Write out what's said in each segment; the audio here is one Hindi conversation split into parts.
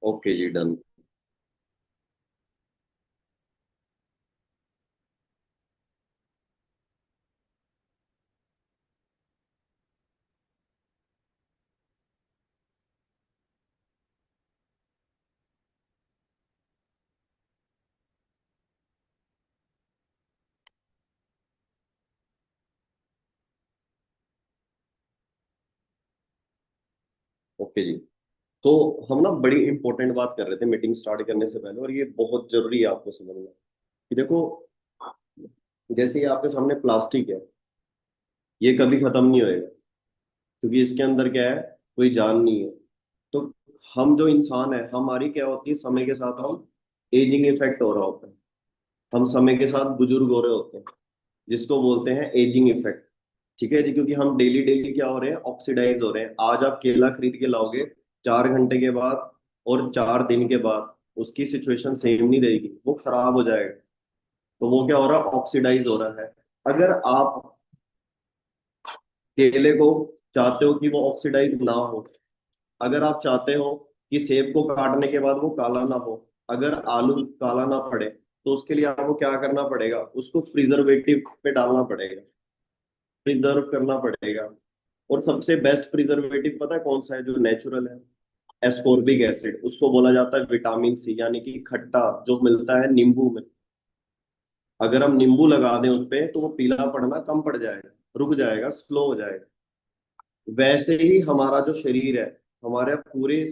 ओके जी, डन। ओके जी। तो हम ना बड़ी इंपॉर्टेंट बात कर रहे थे मीटिंग स्टार्ट करने से पहले, और ये बहुत जरूरी है आपको समझना कि देखो, जैसे ये आपके सामने प्लास्टिक है, ये कभी खत्म नहीं होएगा, क्योंकि इसके अंदर क्या है, कोई जान नहीं है। तो हम जो इंसान है, हमारी क्या होती है, समय के साथ हम एजिंग इफेक्ट हो रहा होता है, हम समय के साथ बुजुर्ग हो रहे होते हैं, जिसको बोलते हैं एजिंग इफेक्ट। ठीक है जी, क्योंकि हम डेली डेली क्या हो रहे हैं, ऑक्सीडाइज हो रहे हैं। आज आप केला खरीद के लाओगे, 4 घंटे के बाद और 4 दिन के बाद उसकी सिचुएशन सेम नहीं रहेगी, वो खराब हो जाएगा। तो वो क्या हो रहा है, ऑक्सीडाइज हो रहा है। अगर आप केले को चाहते हो कि वो ऑक्सीडाइज ना हो, अगर आप चाहते हो कि सेब को काटने के बाद वो काला ना हो, अगर आलू काला ना पड़े, तो उसके लिए आपको क्या करना पड़ेगा, उसको प्रिजर्वेटिव पे डालना पड़ेगा, प्रिजर्व करना पड़ेगा। और सबसे बेस्ट प्रिजर्वेटिव पता है कौन सा है, जो नेचुरल है? एस्कॉर्बिक एसिड, उसको बोला जाता है विटामिन सी, यानी कि खट्टा जो मिलता है नींबू में। अगर हम नींबू लगा दें उस पे, तो वो पीला पड़ना कम पड़ जाएगा, रुक जाएगा, स्लो हो जाएगा। वैसे ही हमारा जो शरीर है, हमारे पूरे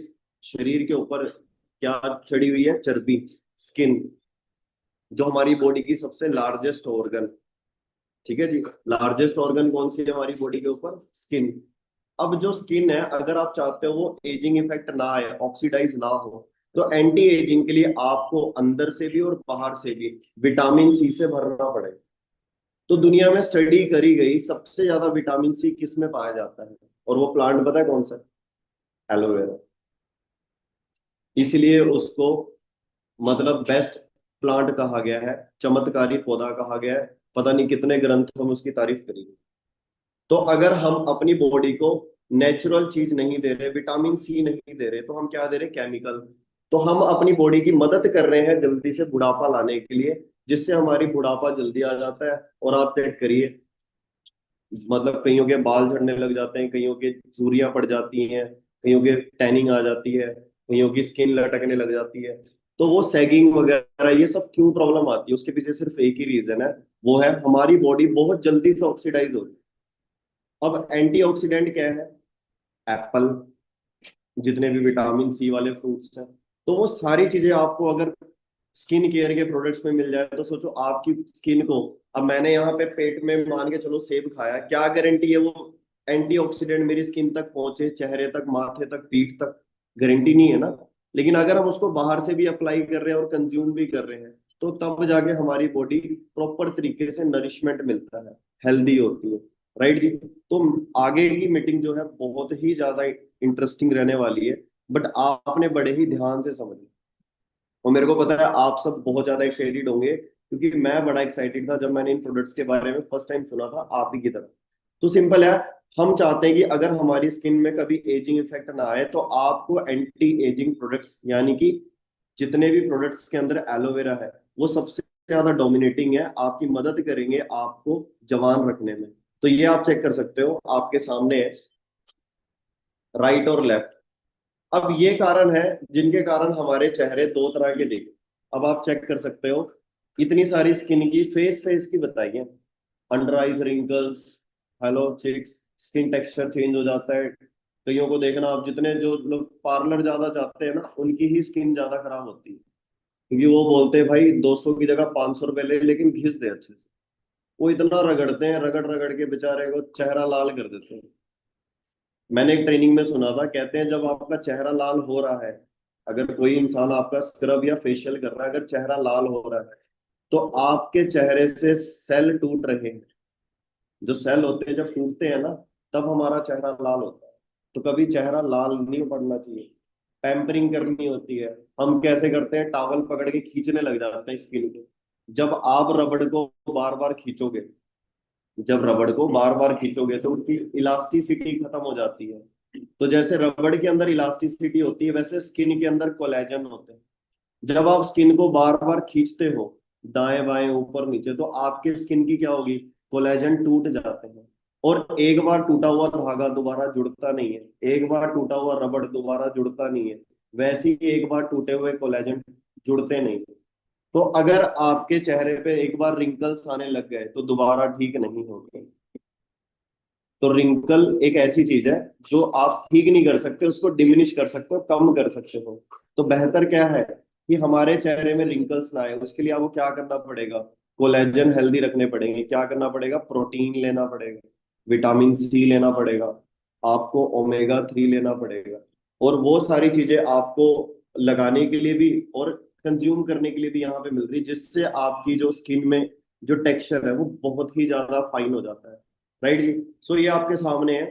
शरीर के ऊपर क्या चढ़ी हुई है, चर्बी, स्किन, जो हमारी बॉडी की सबसे लार्जेस्ट ऑर्गन। ठीक है जी। लार्जेस्ट ऑर्गन कौन सी है हमारी बॉडी के ऊपर? स्किन। अब जो स्किन है, अगर आप चाहते हो वो एजिंग इफेक्ट ना आए, ऑक्सीडाइज ना हो, तो एंटी एजिंग के लिए आपको अंदर से भी और बाहर से भी विटामिन सी से भरना पड़ेगा। तो दुनिया में स्टडी करी गई, सबसे ज्यादा विटामिन सी किस में पाया जाता है, और वो प्लांट पता है कौन सा है? एलोवेरा। इसलिए उसको मतलब बेस्ट प्लांट कहा गया है, चमत्कारी पौधा कहा गया है। पता नहीं कितने ग्रंथों में उसकी तारीफ करी है। तो अगर हम अपनी बॉडी को नेचुरल चीज नहीं दे रहे, विटामिन सी नहीं दे रहे, तो हम क्या दे रहे, केमिकल। तो हम अपनी बॉडी की मदद कर रहे हैं जल्दी से बुढ़ापा लाने के लिए, जिससे हमारी बुढ़ापा जल्दी आ जाता है। और आप चेक करिए, मतलब कईयों के बाल झड़ने लग जाते हैं, कईयों के झुर्रियां पड़ जाती हैं, कईयों के टैनिंग आ जाती है, कईयों की स्किन लटकने लग जाती है। तो वो सैगिंग वगैरह ये सब क्यों प्रॉब्लम आती है, उसके पीछे सिर्फ एक ही रीजन है, वो है हमारी बॉडी बहुत जल्दी से ऑक्सीडाइज हो रही है। अब एंटीऑक्सीडेंट क्या है? एप्पल, जितने भी विटामिन सी वाले फ्रूट्स हैं। तो वो सारी चीजें आपको अगर स्किन केयर के प्रोडक्ट्स में मिल जाए, तो सोचो आपकी स्किन को। अब मैंने यहाँ पे पेट में मान के चलो सेब खाया, क्या गारंटी है वो एंटीऑक्सीडेंट मेरी स्किन तक पहुंचे, चेहरे तक, माथे तक, पीठ तक? गारंटी नहीं है ना। लेकिन अगर हम उसको बाहर से भी अप्लाई कर रहे हैं और कंज्यूम भी कर रहे हैं, तो तब जाके हमारी बॉडी प्रॉपर तरीके से नरिशमेंट मिलता है, हेल्दी होती है। राइट जी। तो आगे की मीटिंग जो है बहुत ही ज्यादा इंटरेस्टिंग रहने वाली है, बट आपने बड़े ही ध्यान से समझना। और मेरे को पता है आप सब बहुत ज्यादा एक्साइटेड होंगे, क्योंकि मैं बड़ा एक्साइटेड था जब मैंने इन प्रोडक्ट्स के बारे में फर्स्ट टाइम सुना था आप ही की तरह। तो सिंपल है, हम चाहते हैं कि अगर हमारी स्किन में कभी एजिंग इफेक्ट ना आए, तो आपको एंटी एजिंग प्रोडक्ट्स, यानी कि जितने भी प्रोडक्ट्स के अंदर एलोवेरा है, वो सबसे ज्यादा डोमिनेटिंग है, आपकी मदद करेंगे आपको जवान रखने में। तो ये आप चेक कर सकते हो, आपके सामने है, राइट और लेफ्ट। अब ये कारण है जिनके कारण हमारे चेहरे दो तरह के दिखे। अब आप चेक कर सकते हो, इतनी सारी स्किन की, फेस फेस की बताइए, under eyes wrinkles, hollow cheeks, skin texture change हो जाता है। कईयों को देखना आप, जितने जो लोग पार्लर ज्यादा जाते हैं ना, उनकी ही स्किन ज्यादा खराब होती है, क्योंकि वो बोलते हैं भाई 200 की जगह 500 रुपए ले, लेकिन घिस दे अच्छे से। वो इतना रगड़ते हैं, रगड़ रगड़ के बेचारे को चेहरा लाल कर देते हैं। मैंने एक ट्रेनिंग में सुना था, कहते हैं जब आपका चेहरा लाल हो रहा है, अगर कोई इंसान आपका स्क्रब या फेशियल कर रहा है, अगर चेहरा लाल हो रहा है, तो आपके चेहरे से सेल टूट रहे हैं। जो सेल होते हैं जब टूटते हैं ना, तब हमारा चेहरा लाल होता है। तो कभी चेहरा लाल नहीं पड़ना चाहिए, पैम्परिंग करनी होती है। हम कैसे करते हैं, टावल पकड़ के खींचने लग जाते हैं स्किन को। जब आप रबड़ को बार बार खींचोगे, जब रबड़ को बार बार खींचोगे, तो उसकी इलास्टिसिटी खत्म हो जाती है। तो जैसे रबड़ के अंदर इलास्टिसिटी होती है, वैसे स्किन के अंदर कोलेजन होते हैं। जब आप स्किन को बार बार खींचते हो, दाएं बाएं ऊपर नीचे, तो आपके स्किन की क्या होगी, कोलेजन टूट जाते हैं। और एक बार टूटा हुआ धागा दोबारा जुड़ता नहीं है, एक बार टूटा हुआ रबड़ दोबारा जुड़ता नहीं है, वैसे ही एक बार टूटे हुए कोलेजन जुड़ते नहीं। तो अगर आपके चेहरे पे एक बार रिंकल्स आने लग गए तो दोबारा ठीक नहीं होंगे। तो रिंकल एक ऐसी चीज है जो आप ठीक नहीं कर सकते, उसको डिमिनिश कर सकते हो, कम कर सकते हो। तो बेहतर क्या है कि हमारे चेहरे में रिंकल्स ना आए, उसके लिए आपको क्या करना पड़ेगा, कोलेजन हेल्दी रखने पड़ेंगे। क्या करना पड़ेगा, प्रोटीन लेना पड़ेगा, विटामिन सी लेना पड़ेगा, आपको ओमेगा 3 लेना पड़ेगा। और वो सारी चीजें आपको लगाने के लिए भी और कंज्यूम करने के लिए भी यहाँ पे मिल रही है, जिससे आपकी जो स्किन में जो टेक्सचर है वो बहुत ही ज्यादा फाइन हो जाता है। राइट जी। सो ये आपके सामने है।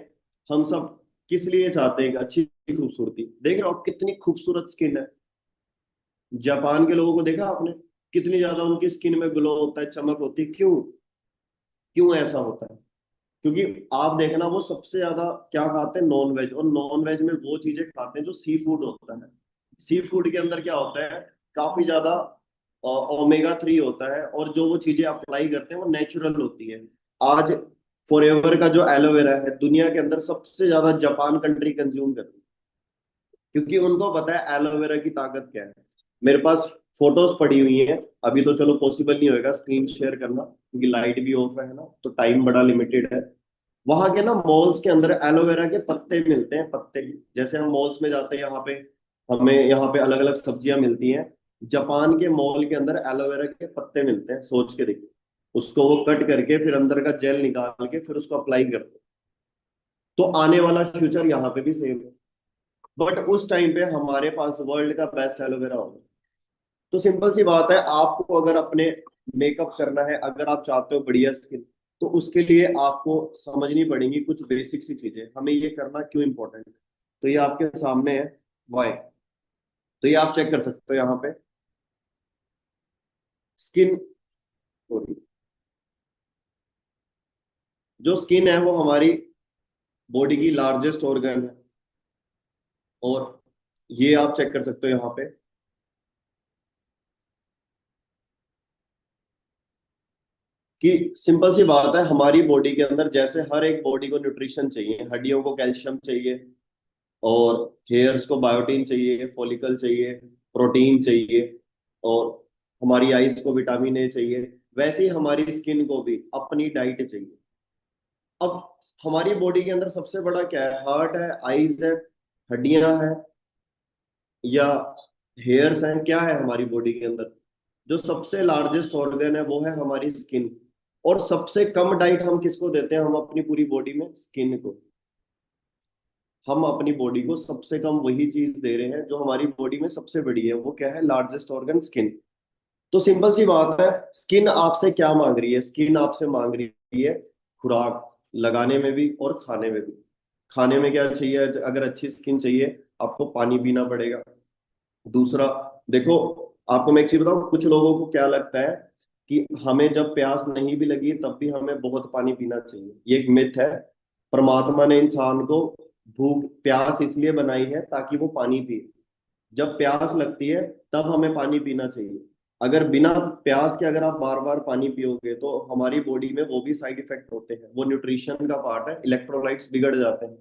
हम सब किस लिए चाहते हैं, एक अच्छी खूबसूरती। देख रहे हो आप कितनी खूबसूरत स्किन है। जापान के लोगों को देखा आपने, कितनी ज्यादा उनकी स्किन में ग्लो होता है, चमक होती है। क्यों, क्यों ऐसा होता है? क्योंकि आप देखना वो सबसे ज्यादा क्या खाते हैं, नॉन वेज। और नॉन वेज में वो चीजें खाते हैं जो सी फूड होता है। सी फूड के अंदर क्या होता है, काफी ज्यादा ओमेगा 3 होता है, और जो वो चीजें अप्लाई करते हैं वो नेचुरल होती है। आज फॉरएवर का जो एलोवेरा है, दुनिया के अंदर सबसे ज्यादा जापान कंट्री कंज्यूम करती है, क्योंकि उनको पता है एलोवेरा की ताकत क्या है। मेरे पास फोटोज पड़ी हुई हैं। अभी तो चलो पॉसिबल नहीं होएगा स्क्रीन शेयर करना, क्योंकि लाइट भी ऑफ है ना, तो टाइम बड़ा लिमिटेड है। वहां के ना मॉल्स के अंदर एलोवेरा के पत्ते मिलते हैं, पत्ते। जैसे हम मॉल्स में जाते हैं, यहाँ पे हमें यहाँ पे अलग अलग सब्जियां मिलती हैं। जापान के मॉल के अंदर एलोवेरा के पत्ते मिलते हैं, सोच के देखिए। उसको वो कट करके फिर अंदर का जेल निकाल के फिर उसको अप्लाई करते हैं। तो आने वाला फ्यूचर यहाँ पे भी सेम है। बट उस टाइम पे हमारे पास वर्ल्ड का बेस्ट एलोवेरा होगा। तो सिंपल सी बात है, आपको अगर अपने मेकअप करना है, अगर आप चाहते हो बढ़िया स्किन, तो उसके लिए आपको समझनी पड़ेंगी कुछ बेसिक सी चीजें, हमें ये करना क्यों इंपॉर्टेंट है। तो ये आपके सामने है वाई। तो ये आप चेक कर सकते हो यहाँ पे, स्किन। जो स्किन है वो हमारी बॉडी की लार्जेस्ट ऑर्गन है। और ये आप चेक कर सकते हो यहाँ पे कि सिंपल सी बात है, हमारी बॉडी के अंदर जैसे हर एक बॉडी को न्यूट्रिशन चाहिए, हड्डियों को कैल्शियम चाहिए, और हेयर्स को बायोटीन चाहिए, फॉलिकल चाहिए, प्रोटीन चाहिए, और हमारी आईज को विटामिन ए चाहिए, वैसे ही हमारी स्किन को भी अपनी डाइट चाहिए। अब हमारी बॉडी के अंदर सबसे बड़ा क्या है, हार्ट है, आईज है, हड्डियां हैं, या हेयर्स हैं, क्या है हमारी बॉडी के अंदर? जो सबसे लार्जेस्ट ऑर्गन है वो है हमारी स्किन। और सबसे कम डाइट हम किसको देते हैं, हम अपनी पूरी बॉडी में स्किन को। हम अपनी बॉडी को सबसे कम वही चीज दे रहे हैं जो हमारी बॉडी में सबसे बड़ी है, वो क्या है, लार्जेस्ट ऑर्गन स्किन। तो सिंपल सी बात है, स्किन आपसे क्या मांग रही है, स्किन आपसे मांग रही है खुराक, लगाने में भी और खाने में भी। खाने में क्या चाहिए, अगर अच्छी स्किन चाहिए आपको पानी पीना पड़ेगा। दूसरा, देखो, आपको मैं एक चीज बताऊं, कुछ लोगों को क्या लगता है कि हमें जब प्यास नहीं भी लगी तब भी हमें बहुत पानी पीना चाहिए। ये एक मिथ है। परमात्मा ने इंसान को भूख प्यास इसलिए बनाई है ताकि वो पानी पिए। जब प्यास लगती है तब हमें पानी पीना चाहिए। अगर बिना प्यास के अगर आप बार बार पानी पियोगे तो हमारी बॉडी में वो भी साइड इफेक्ट होते हैं, वो न्यूट्रिशन का पार्ट है, इलेक्ट्रोलाइट्स बिगड़ जाते हैं।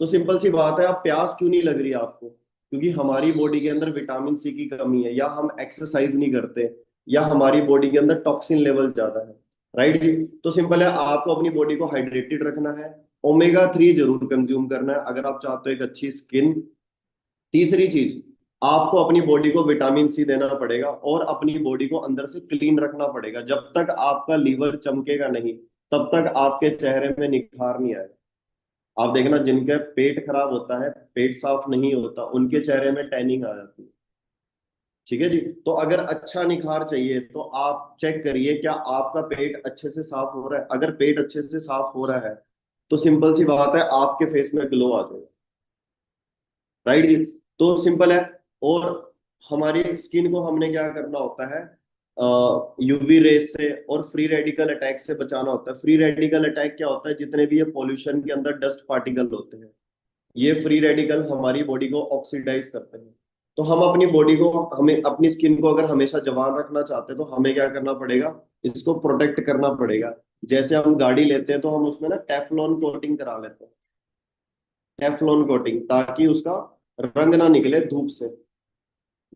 तो सिंपल सी बात है, आप प्यास क्यों नहीं लग रही है आपको, क्योंकि हमारी बॉडी के अंदर विटामिन सी की कमी है, या हम एक्सरसाइज नहीं करते, या हमारी बॉडी के अंदर टॉक्सिन लेवल ज्यादा है। राइट जी। तो सिंपल है, आपको अपनी बॉडी को हाइड्रेटेड रखना है, ओमेगा 3 जरूर कंज्यूम करना है अगर आप चाहते हो एक अच्छी स्किन। तीसरी चीज, आपको अपनी बॉडी को विटामिन सी देना पड़ेगा, और अपनी बॉडी को अंदर से क्लीन रखना पड़ेगा। जब तक आपका लीवर चमकेगा नहीं, तब तक आपके चेहरे में निखार नहीं आएगा। आप देखना, जिनका पेट खराब होता है, पेट साफ नहीं होता, उनके चेहरे में टैनिंग आ जाती है। ठीक है जी। तो अगर अच्छा निखार चाहिए तो आप चेक करिए क्या आपका पेट अच्छे से साफ हो रहा है। अगर पेट अच्छे से साफ हो रहा है तो सिंपल सी बात है, आपके फेस में ग्लो आ जाएगा। राइट जी। तो सिंपल है। और हमारी स्किन को हमने क्या करना होता है, यूवी रेस से और फ्री रेडिकल अटैक से बचाना होता है। फ्री रेडिकल अटैक क्या होता है, जितने भी ये पॉल्यूशन के अंदर डस्ट पार्टिकल होते हैं, ये फ्री रेडिकल हमारी बॉडी को ऑक्सीडाइज करते हैं। तो हम अपनी बॉडी को, हमें अपनी स्किन को अगर हमेशा जवान रखना चाहते हैं तो हमें क्या करना पड़ेगा, इसको प्रोटेक्ट करना पड़ेगा। जैसे हम गाड़ी लेते हैं तो हम उसमें ना टेफलॉन कोटिंग करा लेते हैं, टेफलॉन कोटिंग, ताकि उसका रंग ना निकले धूप से।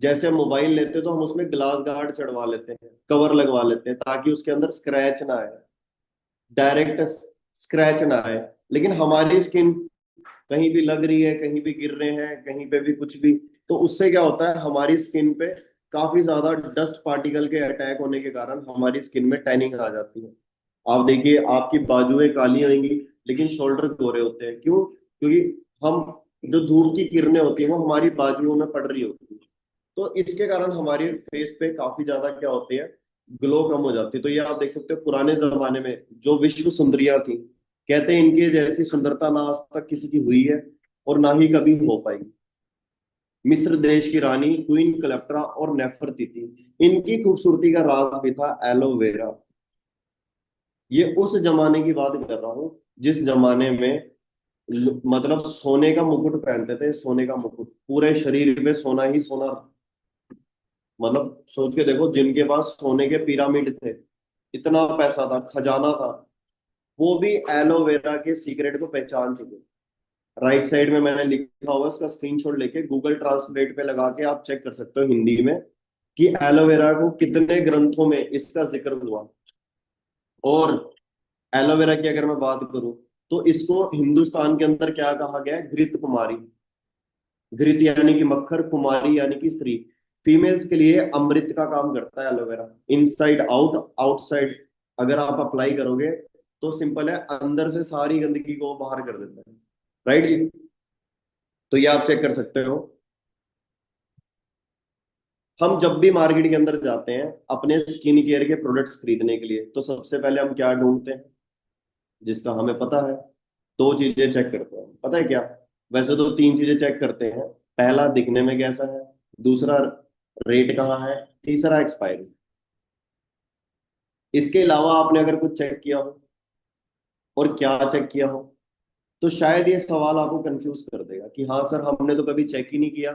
जैसे हम मोबाइल लेते हैं तो हम उसमें ग्लास गार्ड चढ़वा लेते हैं, कवर लगवा लेते हैं, ताकि उसके अंदर स्क्रैच ना आए, डायरेक्ट स्क्रैच ना आए। लेकिन हमारी स्किन कहीं भी लग रही है, कहीं भी गिर रहे हैं, कहीं पे भी कुछ भी, तो उससे क्या होता है, हमारी स्किन पे काफी ज्यादा डस्ट पार्टिकल के अटैक होने के कारण हमारी स्किन में टैनिंग आ जाती है। आप देखिए, आपकी बाजुएं काली होंगी लेकिन शोल्डर गोरे होते हैं, क्यों? क्योंकि हम, जो धूप की किरणें होती हैं वो हमारी बाजुओं में पड़ रही होती है। तो इसके कारण हमारे फेस पे काफी ज्यादा क्या होती है, ग्लो कम हो जाती है। तो ये आप देख सकते हो, पुराने जमाने में जो विश्व सुंदरियां थी, कहते हैं इनके जैसी सुंदरता ना आज तक किसी की हुई है और ना ही कभी हो पाएगी। मिस्र देश की रानी क्वीन क्लेopatra और नेफरतीति, इनकी खूबसूरती का राज भी था एलोवेरा। ये उस जमाने की बात कर रहा हूँ जिस जमाने में मतलब सोने का मुकुट पहनते थे, सोने का मुकुट, पूरे शरीर पे सोना ही सोना। मतलब सोच के देखो, जिनके पास सोने के पिरामिड थे, इतना पैसा था, खजाना था, वो भी एलोवेरा के सीक्रेट को पहचान चुके। राइट साइड में मैंने लिखा हुआ, इसका स्क्रीनशॉट लेके गूगल ट्रांसलेट पे लगा के आप चेक कर सकते हो हिंदी में, कि एलोवेरा को कितने ग्रंथों में इसका जिक्र हुआ। और एलोवेरा की अगर मैं बात करूं तो इसको हिंदुस्तान के अंदर क्या कहा गया है, घृत कुमारी। घृत यानी कि मक्खर, कुमारी यानी कि स्त्री। फीमेल्स के लिए अमृत का काम करता है एलोवेरा, इनसाइड आउट, आउटसाइड। अगर आप अप्लाई करोगे तो सिंपल है, अंदर से सारी गंदगी को बाहर कर देता है। राइट जी? तो ये आप चेक कर सकते हो। हम जब भी मार्केट के अंदर जाते हैं अपने स्किन केयर के प्रोडक्ट्स खरीदने के लिए, तो सबसे पहले हम क्या ढूंढते हैं, जिसका हमें पता है। दो चीजें चेक करते हैं, पता है क्या? वैसे तो तीन चीजें चेक करते हैं। पहला, दिखने में कैसा है। दूसरा, रेट कहाँ है। तीसरा, एक्सपायरी। इसके अलावा आपने अगर कुछ चेक किया हो, और क्या चेक किया हो, तो शायद ये सवाल आपको कंफ्यूज कर देगा कि हाँ सर, हमने तो कभी चेक ही नहीं किया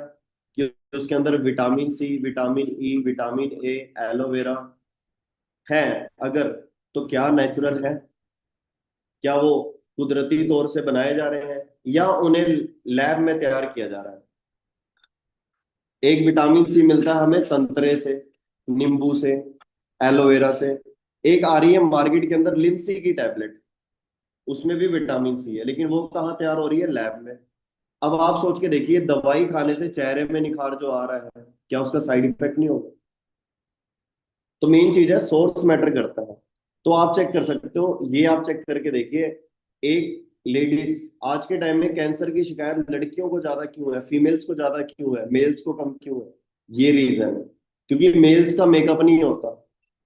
कि उसके अंदर vitamin C, vitamin E, vitamin A, aloe vera है। अगर, तो क्या नेचुरल है? क्या वो कुदरती तौर से बनाए जा रहे हैं, या उन्हें लैब में तैयार किया जा रहा है? एक विटामिन सी मिलता है हमें संतरे से, नींबू से, एलोवेरा से। एक आ रही है मार्केट के अंदर लिमसी की टैबलेट, उसमें भी विटामिन सी है, लेकिन वो कहाँ तैयार हो रही है, लैब में। अब आप सोच के देखिए, दवाई खाने से चेहरे में निखार जो आ रहा है, क्या उसका साइड इफेक्ट नहीं होगा? तो मेन चीज है, सोर्स मैटर करता है। तो आप चेक कर सकते हो, ये आप चेक करके देखिए। एक लेडीज, आज के टाइम में कैंसर की शिकायत लड़कियों को ज्यादा क्यों है, फीमेल्स को ज्यादा क्यों है, मेल्स को कम क्यों है? ये रीजन है, क्योंकि मेल्स का मेकअप नहीं होता।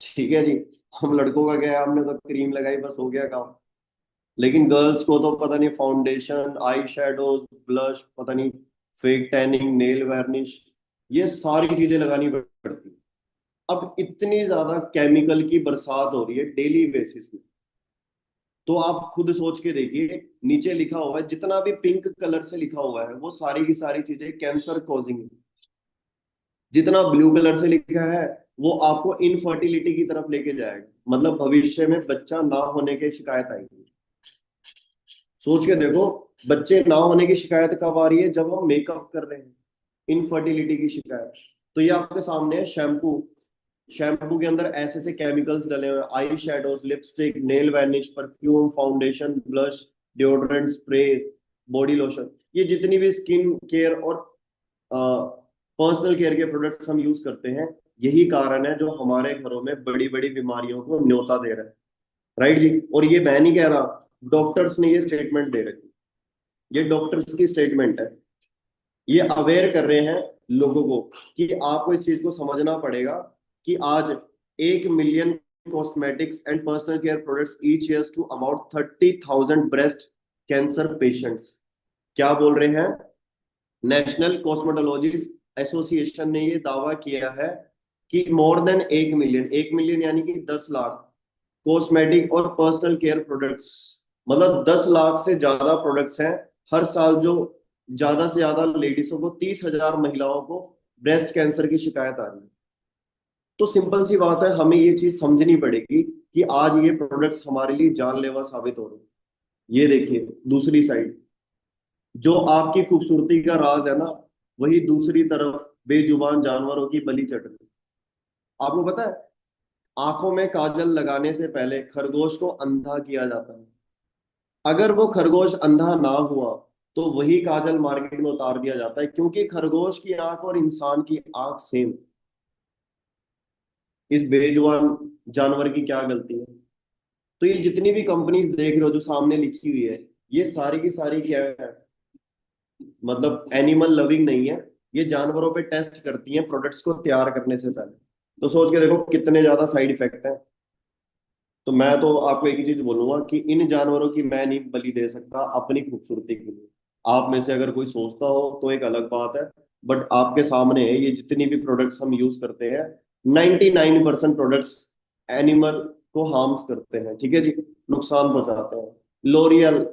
ठीक है जी, हम लड़कों का क्या है, हमने तो क्रीम लगाई बस हो गया काम। लेकिन गर्ल्स को तो पता नहीं, फाउंडेशन, आई शेडोज, ब्लश, पता नहीं, फेक टैनिंग, नेल वार्निश, ये सारी चीजें लगानी पड़ती। अब इतनी ज्यादा केमिकल की बरसात हो रही है डेली बेसिस में। तो आप खुद सोच के देखिए, नीचे लिखा हुआ है, जितना भी पिंक कलर से लिखा हुआ है वो सारी की सारी चीजें कैंसर कॉजिंग है। जितना ब्लू कलर से लिखा है वो आपको इनफर्टिलिटी की तरफ लेके जाएगा, मतलब भविष्य में बच्चा ना होने की शिकायत आएगी। सोच के देखो, बच्चे ना होने की शिकायत कब आ रही है, जब हम मेकअप कर रहे हैं, इनफर्टिलिटी की शिकायत। तो ये आपके सामने है शैम्पू। शैम्पू के अंदर ऐसे ऐसे केमिकल्स डले हुए हैं, eye shadows, lipstick, nail vanish, perfume, foundation, blush, deodorant, spray, body lotion, ये जितनी भी स्किन केयर और पर्सनल केयर के प्रोडक्ट्स हम यूज करते हैं, यही कारण है जो हमारे घरों में बड़ी बड़ी बीमारियों को न्योता दे रहा है। राइट जी? और ये मैं नहीं कह रहा, डॉक्टर्स ने ये स्टेटमेंट दे रखी, ये डॉक्टर्स की स्टेटमेंट है। ये अवेयर कर रहे हैं लोगों को कि आपको इस चीज को समझना पड़ेगा कि आज 1 million cosmetics and personal care products each year to about 30,000 breast cancer patients. क्या बोल रहे हैं? नेशनल कॉस्मेटोलॉजिस्ट एसोसिएशन ने ये दावा किया है कि मोर देन 1 मिलियन, 1 मिलियन यानी कि 10 लाख कॉस्मेटिक और पर्सनल केयर प्रोडक्ट्स, मतलब 10 लाख से ज्यादा प्रोडक्ट्स हैं हर साल जो ज्यादा से ज्यादा लेडीजों को, 30,000 महिलाओं को ब्रेस्ट कैंसर की शिकायत आ रही है। तो सिंपल सी बात है, हमें ये चीज समझनी पड़ेगी कि आज ये प्रोडक्ट्स हमारे लिए जानलेवा साबित हो रहे हैं। ये देखिए दूसरी साइड, जो आपकी खूबसूरती का राज है ना, वही दूसरी तरफ बेजुबान जानवरों की बलि चढ़ रही है। आपको पता है, आंखों में काजल लगाने से पहले खरगोश को अंधा किया जाता है। अगर वो खरगोश अंधा ना हुआ तो वही काजल मार्केट में उतार दिया जाता है, क्योंकि खरगोश की आंख और इंसान की आंख सेम। इस बेजुबान जानवर की क्या गलती है? तो ये जितनी भी कंपनीज देख रहे हो जो सामने लिखी हुई है, ये सारी की सारी क्या है, मतलब एनिमल लविंग नहीं है। ये जानवरों पे टेस्ट करती हैं प्रोडक्ट्स को तैयार करने से पहले। तो सोच के देखो कितने ज्यादा साइड इफेक्ट हैं। तो मैं तो आपको एक ही चीज बोलूंगा कि इन जानवरों की मैं नहीं बलि दे सकता अपनी खूबसूरती के लिए। आप में से अगर कोई सोचता हो तो एक अलग बात है, बट आपके सामने है, ये जितनी भी प्रोडक्ट्स हम यूज करते हैं, 99% प्रोडक्ट्स एनिमल को हार्म्स करते हैं, ठीक है जी, नुकसान पहुंचाते हैं। लोरियल,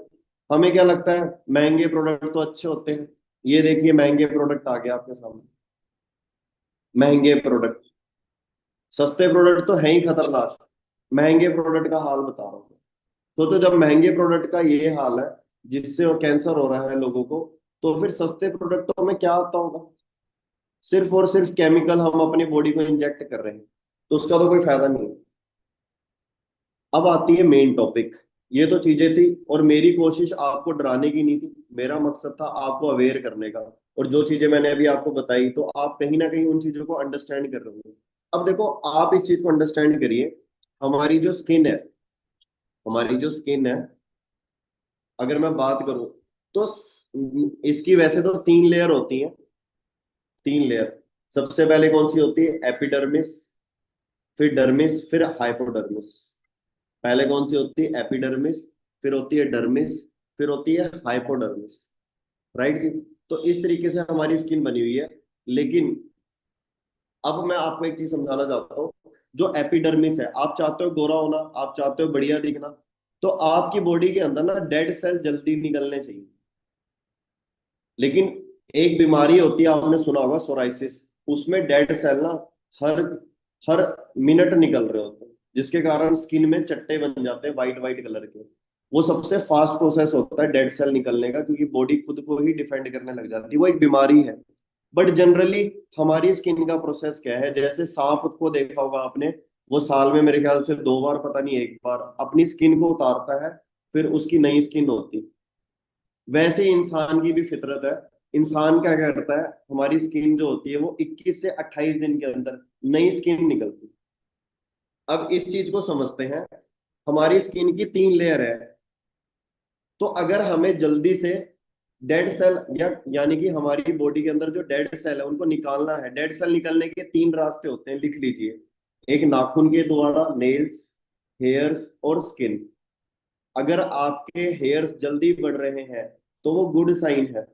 हमें क्या लगता है महंगे प्रोडक्ट तो अच्छे होते हैं। ये देखिए महंगे प्रोडक्ट आ गया आपके सामने। महंगे प्रोडक्ट, सस्ते प्रोडक्ट तो है ही खतरनाक, महंगे प्रोडक्ट का हाल बता रहा हूँ। तो जब महंगे प्रोडक्ट का ये हाल है, जिससे कैंसर हो रहा है लोगों को, तो फिर सस्ते प्रोडक्ट तो हमें क्या आता होगा? सिर्फ और सिर्फ केमिकल हम अपनी बॉडी को इंजेक्ट कर रहे हैं, तो उसका तो कोई फायदा नहीं है। अब आती है मेन टॉपिक। ये तो चीजें थी, और मेरी कोशिश आपको डराने की नहीं थी, मेरा मकसद था आपको अवेयर करने का। और जो चीजें मैंने अभी आपको बताई, तो आप कहीं ना कहीं उन चीजों को अंडरस्टैंड कर रहे होंगे। अब देखो, आप इस चीज को अंडरस्टैंड करिए। हमारी जो स्किन है, हमारी जो स्किन है, अगर मैं बात करूं तो इसकी वैसे तो 3 लेयर होती हैं। 3 लेयर। सबसे पहले कौन सी होती है? एपिडर्मिस, फिर डर्मिस, फिर हाइपोडर्मिस। पहले कौन सी होती है? एपिडर्मिस, फिर होती है डर्मिस, फिर होती है हाइपोडर्मिस। राइट जी? तो इस तरीके से हमारी स्किन बनी हुई है। लेकिन अब मैं आपको एक चीज समझाना चाहता हूँ। जो एपिडर्मिस है, आप चाहते हो गोरा होना, आप चाहते हो बढ़िया दिखना, तो आपकी बॉडी के अंदर ना डेड सेल जल्दी निकलने चाहिए। लेकिन एक बीमारी होती है, आपने सुना होगा, सोराइसिस। उसमें डेड सेल ना हर हर मिनट निकल रहे होते हैं, जिसके कारण स्किन में चट्टे बन जाते हैं वाइट वाइट कलर के। वो सबसे फास्ट प्रोसेस होता है डेड सेल निकलने का, क्योंकि बॉडी खुद को ही डिफेंड करने लग जाती है, वो एक बीमारी है। बट जनरली हमारी स्किन का प्रोसेस क्या है? जैसे सांप को देखा होगा आपने, वो साल में मेरे ख्याल से 2 बार, पता नहीं 1 बार, अपनी स्किन को उतारता है, फिर उसकी नई स्किन होती है। वैसे ही इंसान की भी फितरत है। इंसान क्या करता है, हमारी स्किन जो होती है वो 21 से 28 दिन के अंदर नई स्किन निकलती है। अब इस चीज को समझते हैं। हमारी स्किन की 3 लेयर है। तो अगर हमें जल्दी से डेड सेल, या यानी कि हमारी बॉडी के अंदर जो डेड सेल है उनको निकालना है, डेड सेल निकलने के 3 रास्ते होते हैं, लिख लीजिए। एक नाखून के द्वारा, नेल्स, हेयर्स और स्किन। अगर आपके हेयर्स जल्दी बढ़ रहे हैं तो वो गुड साइन है।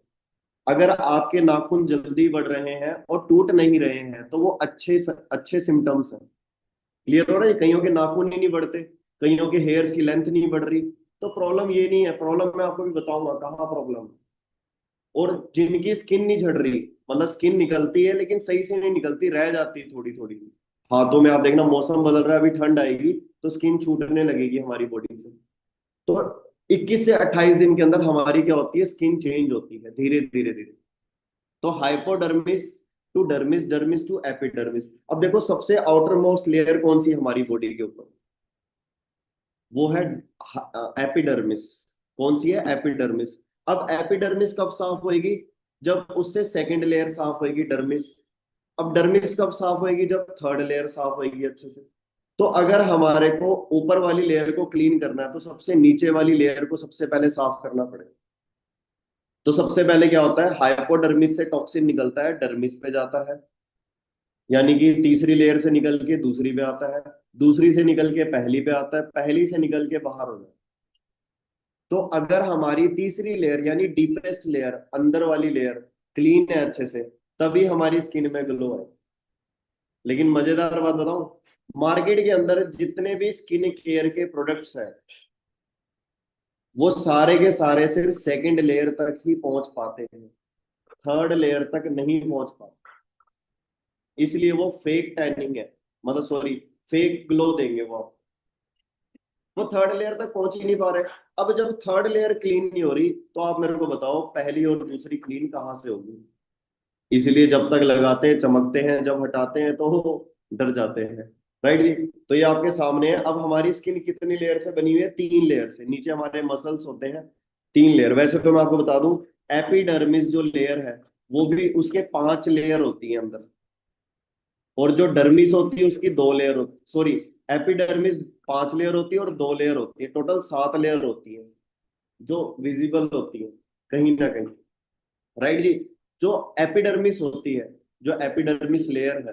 अगर आपके नाखून जल्दी बढ़ रहे हैं और टूट नहीं रहे हैं तो वो अच्छे अच्छे सिम्टम्स हैं। क्लियर हो रहा है? कईयों के नाखून ही नहीं बढ़ते, कईयों के हेयर्स की लेंथ नहीं बढ़ रही। तो प्रॉब्लम ये नहीं है, प्रॉब्लम मैं आपको भी बताऊंगा कहाँ प्रॉब्लम है। और जिनकी स्किन नहीं झड़ रही, मतलब स्किन निकलती है लेकिन सही से नहीं निकलती, रह जाती है थोड़ी थोड़ी। हाथों में आप देखना, मौसम बदल रहा है, अभी ठंड आएगी तो स्किन छूटने लगेगी हमारी बॉडी से। तो 21 से 28 दिन के अंदर हमारी क्या होती है, स्किन चेंज होती है धीरे धीरे धीरे। तो hypodermis to dermis, dermis to epidermis. अब देखो सबसे आउटर मोस्ट लेयर कौन सी है हमारी बॉडी के ऊपर? वो है एपिडर्मिस। कौन सी है? एपिडर्मिस। अब एपिडर्मिस कब साफ होएगी? जब उससे सेकंड लेयर साफ होएगी, डर्मिस। अब डर्मिस कब साफ होएगी? जब थर्ड लेयर साफ होएगी अच्छे से। तो अगर हमारे को ऊपर वाली लेयर को क्लीन करना है तो सबसे नीचे वाली लेयर को सबसे पहले साफ करना पड़ेगा। तो सबसे पहले क्या होता है, हाइपोडर्मिस से टॉक्सिन निकलता है, डर्मिस पे जाता है, यानी कि तीसरी लेयर से निकल के दूसरी पे आता है, दूसरी से निकल के पहली पे आता है, पहली से निकल के बाहर हो जाता है। तो अगर हमारी तीसरी लेयर यानी डीपेस्ट लेयर, अंदर वाली लेयर क्लीन है अच्छे से, तभी हमारी स्किन में ग्लो है। लेकिन मजेदार बात बताऊं, मार्केट के अंदर जितने भी स्किन केयर के प्रोडक्ट्स हैं, वो सारे के सारे सिर्फ सेकंड लेयर तक ही पहुंच पाते हैं, थर्ड लेयर तक नहीं पहुंच पाते। इसलिए वो फेक टैनिंग है, मतलब सॉरी, फेक ग्लो देंगे वो आपको। वो थर्ड लेयर तक पहुंच ही नहीं पा रहे। अब जब थर्ड लेयर क्लीन नहीं हो रही, तो आप मेरे को बताओ पहली और दूसरी क्लीन कहाँ से होगी? इसीलिए जब तक लगाते हैं चमकते हैं, जब हटाते हैं तो डर जाते हैं। राइट जी। तो ये आपके सामने है। अब हमारी स्किन कितनी लेयर से बनी हुई है? 3 लेयर से। नीचे हमारे मसल्स होते हैं, 3 लेयर। वैसे तो मैं आपको बता दूं, एपिडर्मिस जो लेयर है वो भी उसके 5 लेयर होती है अंदर। और जो डर्मिस होती है उसकी 2 लेयर होती, सॉरी, एपिडर्मिस 5 लेयर होती है और 2 लेयर होती है, टोटल 7 लेयर होती है जो विजिबल होती है कहीं ना कहीं। राइट जी। जो एपिडर्मिस होती है, जो एपिडर्मिस लेयर है,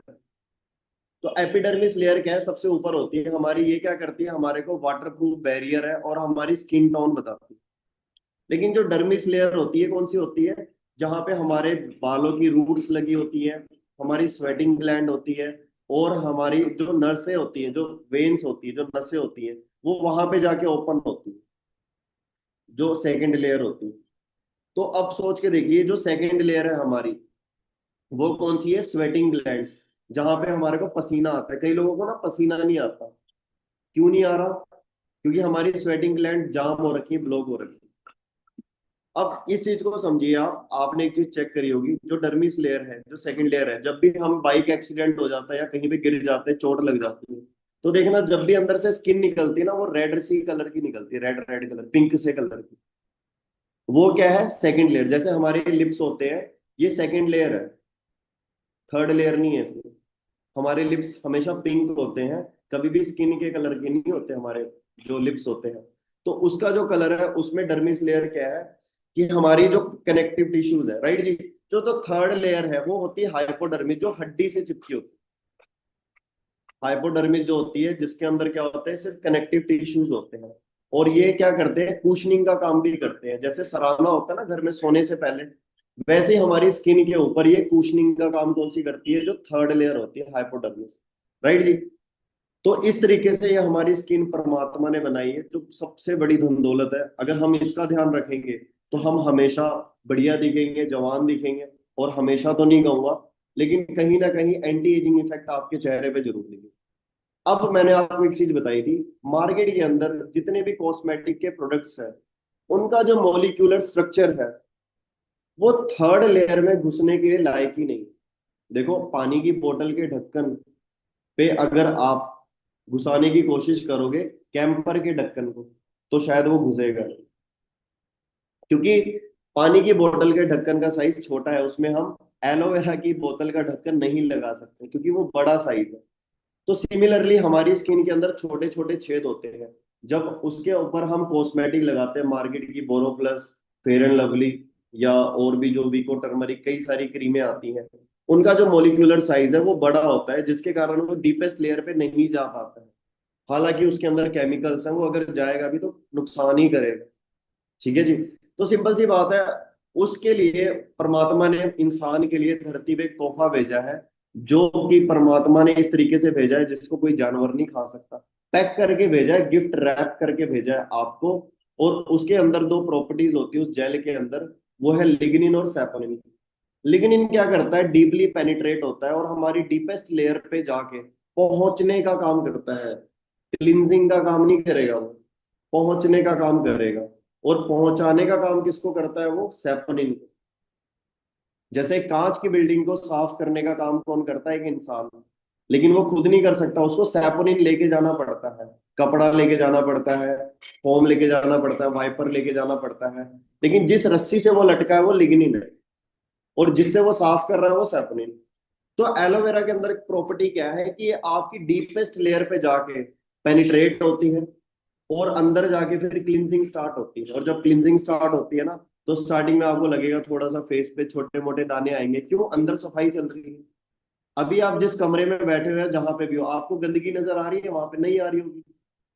तो एपिडर्मिस लेयर क्या है? सबसे ऊपर होती है हमारी। ये क्या करती है? हमारे को वाटर प्रूफ बैरियर है और हमारी स्किन टोन बताती है। लेकिन जो डर्मिस लेयर होती है, कौन सी होती है? जहाँ पे हमारे बालों की रूट्स लगी होती है, हमारी स्वेटिंग ग्लैंड होती है, और हमारी जो नसें होती हैं, जो वेन्स होती है, जो नसें होती हैं, वो वहां पे जाके ओपन होती है, जो सेकंड लेयर होती है। तो अब सोच के देखिए, जो सेकंड लेयर है हमारी, वो कौन सी है? Sweating glands. जहां पे हमारे को पसीना आता है। कई लोगों को ना पसीना नहीं आता। क्यों नहीं आ रहा? क्योंकि हमारी स्वेटिंग ग्लैंड जाम हो रखी है, ब्लॉक हो रखी है। अब इस चीज को समझिए आप। आपने एक चीज चेक करी होगी, जो डर्मिस लेयर है, जो सेकंड लेयर है, जब भी हम बाइक एक्सीडेंट हो जाता है या कहीं पे गिर जाते हैं, चोट लग जाती है, तो देखना जब भी अंदर से स्किन निकलती है ना, वो रेड सी कलर की निकलती है, रेड रेड कलर, पिंक से कलर की। वो क्या है? Second layer. जैसे हमारे लिप्स होते हैं, ये सेकंड लेयर है, थर्ड लेयर नहीं है इसमें। हमारे लिप्स हमेशा पिंक होते हैं, कभी भी स्किन के कलर के नहीं होते हमारे जो लिप्स होते हैं। तो उसका जो कलर है, उसमें डर्मिस लेयर क्या है? कि हमारी जो कनेक्टिव टिश्यूज है, राइट जी। जो तो थर्ड लेयर है वो होती है हाइपोडर्मिस, जो हड्डी से चिपकी होती है। हाइपोडर्मिस जो होती है, जिसके अंदर क्या होता है? सिर्फ कनेक्टिव टिश्यूज होते हैं। और ये क्या करते हैं? कुशनिंग का काम भी करते हैं। जैसे सराहना होता है ना घर में सोने से पहले, वैसे ही हमारी स्किन के ऊपर ये कुशनिंग का काम कौन सी करती है? जो थर्ड लेयर होती है, हाइपोडर्मिस। राइट जी। तो इस तरीके से ये हमारी स्किन परमात्मा ने बनाई है, जो सबसे बड़ी धन दौलत है। अगर हम इसका ध्यान रखेंगे तो हम हमेशा बढ़िया दिखेंगे, जवान दिखेंगे। और हमेशा तो नहीं कहूंगा, लेकिन कहीं ना कहीं एंटी एजिंग इफेक्ट आपके चेहरे पे जरूर दिखेगा। अब मैंने आपको एक चीज बताई थी, मार्केट के अंदर जितने भी कॉस्मेटिक के प्रोडक्ट्स हैं, उनका जो मॉलिक्यूलर स्ट्रक्चर है, वो थर्ड लेयर में घुसने के लायक ही नहीं। देखो, पानी की बोतल के ढक्कन पे अगर आप घुसाने की कोशिश करोगे कैंपर के ढक्कन को, तो शायद वो घुसेगा नहीं। क्योंकि पानी की बोतल के ढक्कन का साइज छोटा है, उसमें हम एलोवेरा की बोतल का ढक्कन नहीं लगा सकते क्योंकि वो बड़ा साइज है। तो सिमिलरली हमारी स्किन के अंदर छोटे छोटे छेद होते हैं। जब उसके ऊपर हम कॉस्मेटिक लगाते हैं, मार्केट की बोरोप्लस, फेयर एंड लवली, या और भी जो विको टर्मरिक, कई सारी क्रीमें आती हैं, उनका जो मोलिकुलर साइज है वो बड़ा होता है, जिसके कारण वो डीपेस्ट लेयर पे नहीं जा पाता है। हालांकि उसके अंदर केमिकल्स हैं, वो अगर जाएगा भी तो नुकसान ही करेगा। ठीक है जी। तो सिंपल सी बात है, उसके लिए परमात्मा ने इंसान के लिए धरती पे एक तोहफा भेजा है, जो कि परमात्मा ने इस तरीके से भेजा है जिसको कोई जानवर नहीं खा सकता। पैक करके भेजा है, गिफ्ट रैप करके भेजा है आपको। और उसके अंदर 2 प्रॉपर्टीज होती है उस जेल के अंदर, वो है लिग्निन और सैपोनिन। लिग्निन क्या करता है? डीपली पेनिट्रेट होता है और हमारी डीपेस्ट लेयर पे जाके पहुंचने का काम करता है। क्लिनजिंग का काम नहीं करेगा वो, पहुंचने का काम करेगा। और पहुंचाने का काम किसको करता है? वो सैपोनिन को। जैसे कांच की बिल्डिंग को साफ करने का काम कौन करता है? एक इंसान। लेकिन वो खुद नहीं कर सकता, उसको सैपोनिन लेके जाना पड़ता है। कपड़ा लेके जाना पड़ता है, फोम लेके जाना पड़ता है, वाइपर लेके जाना पड़ता है। लेकिन जिस रस्सी से वो लटका है वो लिग्निन है, और जिससे वो साफ कर रहा है वो सैपोनिन। तो एलोवेरा के अंदर एक प्रॉपर्टी क्या है कि ये आपकी डीपेस्ट लेयर पे जाके पेनिट्रेट होती है, और अंदर जाके फिर क्लिनजिंग स्टार्ट होती है। और जब क्लिनजिंग स्टार्ट होती है ना, तो स्टार्टिंग में आपको लगेगा थोड़ा सा फेस पे छोटे मोटे दाने आएंगे, क्यों? अंदर सफाई चल रही है। अभी आप जिस कमरे में बैठे हुए हैं, जहां पे भी हो, आपको गंदगी नजर आ रही है? वहां पे नहीं आ रही होगी,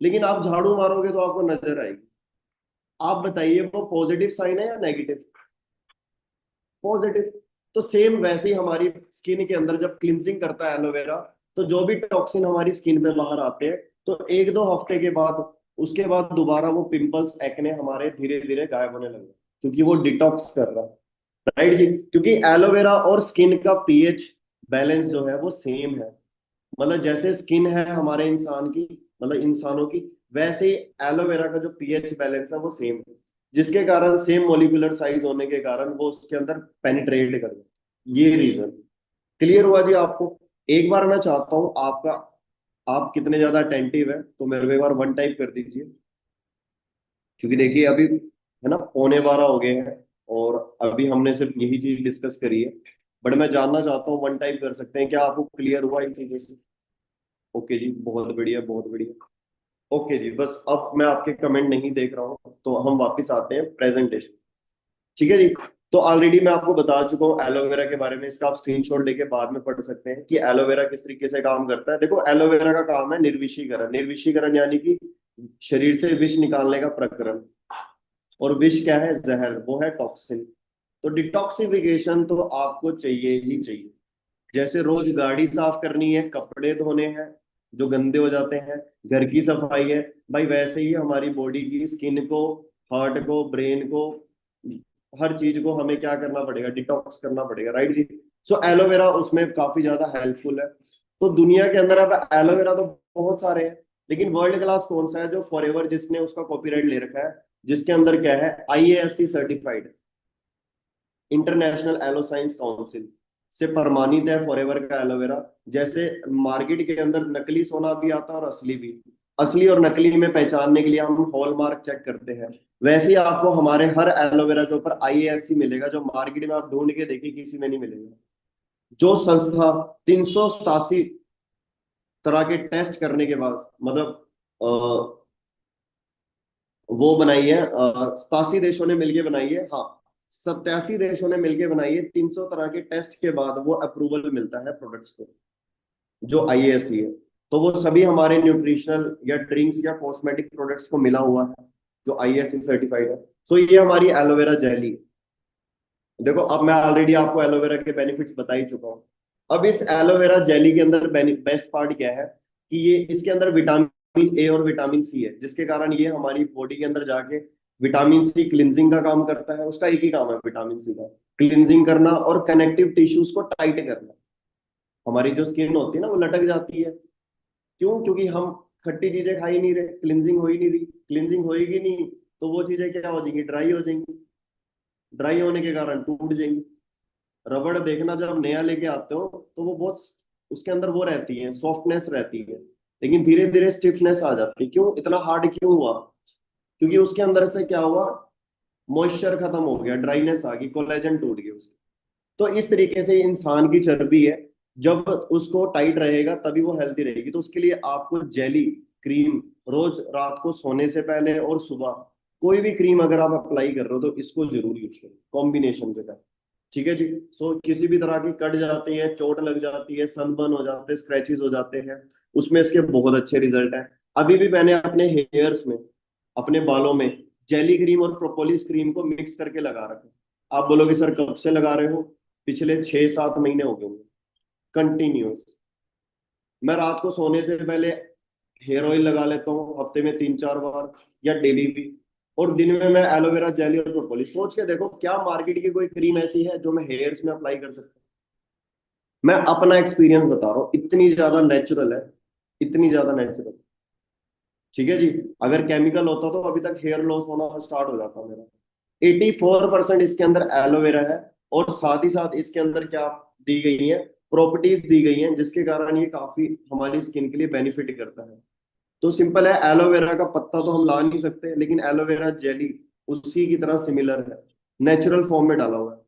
लेकिन आप झाड़ू मारोगे तो आपको नजर आएगी। आप बताइए, वो पॉजिटिव साइन है या नेगेटिव? पॉजिटिव। तो सेम वैसे ही हमारी स्किन के अंदर जब क्लिनजिंग करता है एलोवेरा, तो जो भी टॉक्सिन हमारी स्किन पे बाहर आते हैं, तो 1-2 हफ्ते के बाद उसके बाद दोबारा वो पिंपल्स एक्ने हमारे धीरे धीरे गायब होने लगे, क्योंकि वो डिटॉक्स कर रहा है। राइट जी, क्योंकि एलोवेरा और स्किन का पीएच बैलेंस जो है वो सेम है। मतलब जैसे स्किन है हमारे इंसान की, मतलब इंसानों की, वैसे ही एलोवेरा का जो पीएच बैलेंस है वो सेम है, जिसके कारण सेम मोलिकुलर साइज होने के कारण वो उसके अंदर पेनिट्रेट कर गया। ये रीजन क्लियर हुआ जी आपको? एक बार मैं चाहता हूं आपका, आप कितने ज्यादा अटेंटिव है तो मेरे को एक बार वन टाइप कर दीजिए, क्योंकि देखिए अभी है ना 11:15 हो गए हैं, और अभी हमने सिर्फ यही चीज डिस्कस करी है। बट मैं जानना चाहता हूँ, वन टाइप कर सकते हैं क्या? आपको क्लियर हुआ इन चीजों से? ओके जी, बहुत बढ़िया बहुत बढ़िया। ओके जी, बस अब मैं आपके कमेंट नहीं देख रहा हूँ, तो हम वापस आते हैं प्रेजेंटेशन। ठीक है जी। तो ऑलरेडी मैं आपको बता चुका हूँ एलोवेरा के बारे में, इसका आप स्क्रीनशॉट लेके बाद में पढ़ सकते हैं कि एलोवेरा किस तरीके से काम करता है। देखो एलोवेरा का काम है निर्विषीकरण, निर्विषीकरण यानी कि शरीर से विष निकालने का प्रक्रम। और विष क्या है? जहर, वो है टॉक्सिन। तो डिटॉक्सिफिकेशन तो आपको चाहिए ही चाहिए। जैसे रोज गाड़ी साफ करनी है, कपड़े धोने हैं जो गंदे हो जाते हैं, घर की सफाई है, भाई वैसे ही हमारी बॉडी की स्किन को, हार्ट को, ब्रेन को, हर चीज को हमें क्या करना पड़ेगा? डिटॉक्स करना पड़ेगा। राइट जी। सो एलोवेरा उसमें काफी ज्यादा हेल्पफुल है। तो दुनिया के अंदर अब एलोवेरा तो बहुत सारे हैं, लेकिन वर्ल्ड क्लास कौन सा है जो फॉरएवर, जिसने उसका कॉपीराइट ले रखा है, जिसके अंदर क्या है, IASC certified, international aloe science council से प्रमाणित है फॉरएवर का एलोवेरा। जैसे मार्केट के अंदर नकली सोना भी आता है और असली भी, असली और नकली में पहचानने के लिए हम हॉलमार्क चेक करते हैं। वैसे ही आपको हमारे हर एलोवेरा के ऊपर आईएएससी मिलेगा, जो मार्केट में आप ढूंढ के देखिए किसी में नहीं मिलेगा। जो संस्था 387 तरह के टेस्ट करने के बाद, मतलब वो बनाई है, 87 देशों ने मिलके बनाई है, हाँ 87 देशों ने मिलके बनाई है, 300 तरह के टेस्ट के बाद वो अप्रूवल मिलता है प्रोडक्ट्स को, जो आईएएससी है। तो वो सभी हमारे न्यूट्रिशनल या ड्रिंक्स या कॉस्मेटिक प्रोडक्ट्स को मिला हुआ है, जो आईएएससी सर्टिफाइड है। सो ये हमारी एलोवेरा जेली। देखो अब मैं ऑलरेडी आपको एलोवेरा के बेनिफिट्स बता ही चुका हूँ। अब इस एलोवेरा जेली के अंदर बेस्ट पार्ट क्या है कि ये, इसके अंदर विटामिन ए और विटामिन सी है, जिसके कारण ये हमारी बॉडी के अंदर जाके विटामिन सी क्लिनजिंग का काम करता है। उसका एक ही काम है विटामिन सी का, क्लिनजिंग करना और कनेक्टिव टिश्यूज को टाइट करना। हमारी जो स्किन होती है ना वो लटक जाती है, क्यों? क्योंकि हम खट्टी चीजें खा ही नहीं रहे, क्लिनजिंग हो ही नहीं रही। क्लिनजिंग होएगी नहीं तो वो चीजें क्या हो जाएंगी? ड्राई हो जाएंगी। ड्राई होने के कारण टूट जाएंगी। रबड़ देखना, जब नया लेके आते हो तो वो बहुत, उसके अंदर वो रहती है, सॉफ्टनेस रहती है, लेकिन धीरे धीरे स्टिफनेस आ जाती है। क्यों इतना हार्ड क्यों हुआ? क्योंकि उसके अंदर से क्या हुआ? मॉइस्चर खत्म हो गया, ड्राइनेस आ गई, कोलेजन टूट गया उसकी। तो इस तरीके से इंसान की चर्बी है, जब उसको टाइट रहेगा तभी वो हेल्थी रहेगी। तो उसके लिए आपको जेली क्रीम रोज रात को सोने से पहले और सुबह, कोई भी क्रीम अगर आप अप्लाई कर रहे हो तो इसको जरूर यूज करें कॉम्बिनेशन के साथ। ठीक है जी। सो किसी भी तरह की कट जाती है, चोट लग जाती है, सनबर्न हो जाते हैं, स्क्रैचेस हो जाते हैं, उसमें इसके बहुत अच्छे रिजल्ट हैं। अभी भी मैंने अपने हेयर्स में, अपने बालों में जेली क्रीम और प्रोपोलिस क्रीम को मिक्स करके लगा रखा है। आप बोलोगे सर कब से लगा रहे हो? पिछले 6-7 महीने हो गए होंगे कंटिन्यूस। मैं रात को सोने से पहले हेयर ऑयल लगा लेता हूँ हफ्ते में 3-4 बार, या डेली भी। और दिन में मैं एलोवेरा जेली और प्रोपोलिस, सोच के देखो क्या मार्केट की कोई क्रीम ऐसी है जो मैं हेयर्स में अप्लाई कर सकता हूँ? मैं अपना एक्सपीरियंस बता रहा हूँ, इतनी ज्यादा नेचुरल है, इतनी ज्यादा नेचुरल। ठीक है जी। अगर केमिकल होता तो अभी तक हेयर लॉस होना स्टार्ट हो जाता मेरा। 84% इसके अंदर एलोवेरा है, और साथ ही साथ इसके अंदर क्या दी गई है, प्रॉपर्टीज दी गई हैं, जिसके कारण ये काफी हमारी स्किन के लिए बेनिफिट करता है। तो सिंपल है, एलोवेरा का पत्ता तो हम ला नहीं सकते, लेकिन एलोवेरा जेली उसी की तरह सिमिलर है, नेचुरल फॉर्म में डाला हुआ है।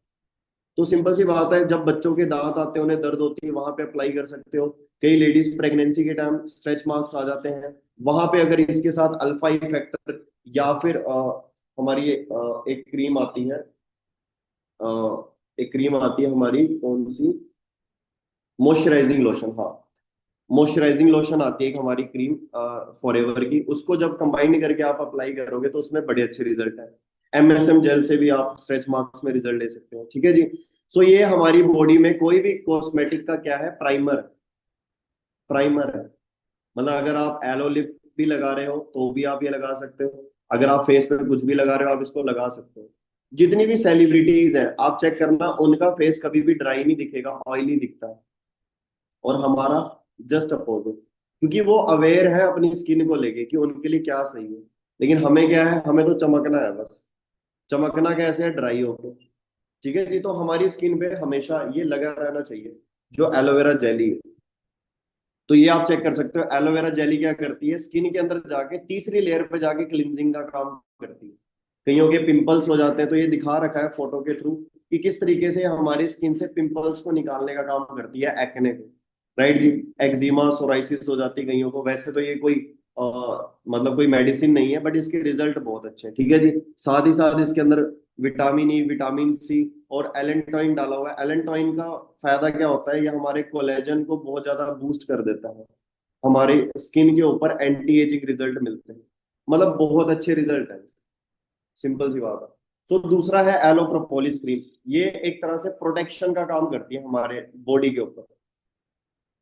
तो सिंपल सी बात है, जब बच्चों के दांत आते हैं, उन्हें दर्द होती है, वहां पे अप्लाई कर सकते हो। कई लेडीज प्रेगनेंसी के टाइम स्ट्रेच मार्क्स आ जाते हैं, वहां पे अगर इसके साथ अल्फा इफेक्टर, या फिर हमारी एक क्रीम आती है, अ, एक क्रीम आती है हमारी, कौन सी, मॉइस्चराइजिंग लोशन, हाँ मॉइस्चराइजिंग लोशन आती है एक हमारी क्रीम फॉरएवर की, उसको जब कंबाइन करके आप अप्लाई करोगे तो उसमें बड़े अच्छे रिजल्ट है। एमएसएम जेल से भी आप स्ट्रेच मार्क्स में रिजल्ट ले सकते हो। ठीक है जी। सो ये हमारी बॉडी में कोई भी कॉस्मेटिक का क्या है, प्राइमर, प्राइमर है। मतलब अगर आप एलोलिप भी लगा रहे हो तो भी आप ये लगा सकते हो, अगर आप फेस पे कुछ भी लगा रहे हो आप इसको लगा सकते हो। जितनी भी सेलिब्रिटीज हैं आप चेक करना, उनका फेस कभी भी ड्राई नहीं दिखेगा, ऑयली दिखता है। और हमारा जस्ट अपोजिट, क्योंकि वो अवेयर है अपनी स्किन को लेके कि उनके लिए क्या सही है। लेकिन हमें क्या है, हमें तो चमकना है बस। चमकना कैसे है, ड्राई होके। ठीक है जी, तो हमारी स्किन पे हमेशा ये लगा रहना चाहिए जो एलोवेरा जेली है। तो ये आप चेक कर सकते हो, एलोवेरा जेली क्या करती है, स्किन के अंदर जाके तीसरी लेयर पे जाके क्लिनजिंग का काम करती है। कईयों के पिंपल्स हो जाते हैं, तो ये दिखा रखा है फोटो के थ्रू कि किस तरीके से हमारी स्किन से पिंपल्स को निकालने का काम करती है, एक्ने को। राइट जी। एक्जिमा सोराइसिस हो जाती है कईयों को, वैसे तो ये कोई मतलब कोई मेडिसिन नहीं है, बट इसके रिजल्ट बहुत अच्छे हैं। ठीक है जी। साथ ही साथ इसके अंदर विटामिन ई, विटामिन सी और एलेंटोइन डाला हुआ है। एलेंटोइन का फायदा क्या होता है, ये हमारे कोलेजन को बहुत ज्यादा बूस्ट कर देता है। हमारे स्किन के ऊपर एंटी एजिंग रिजल्ट मिलते हैं, मतलब बहुत अच्छे रिजल्ट है। सिंपल सी बात है। सो दूसरा है एलो प्रोपोलिस क्रीम। ये एक तरह से प्रोटेक्शन का काम करती है हमारे बॉडी के ऊपर।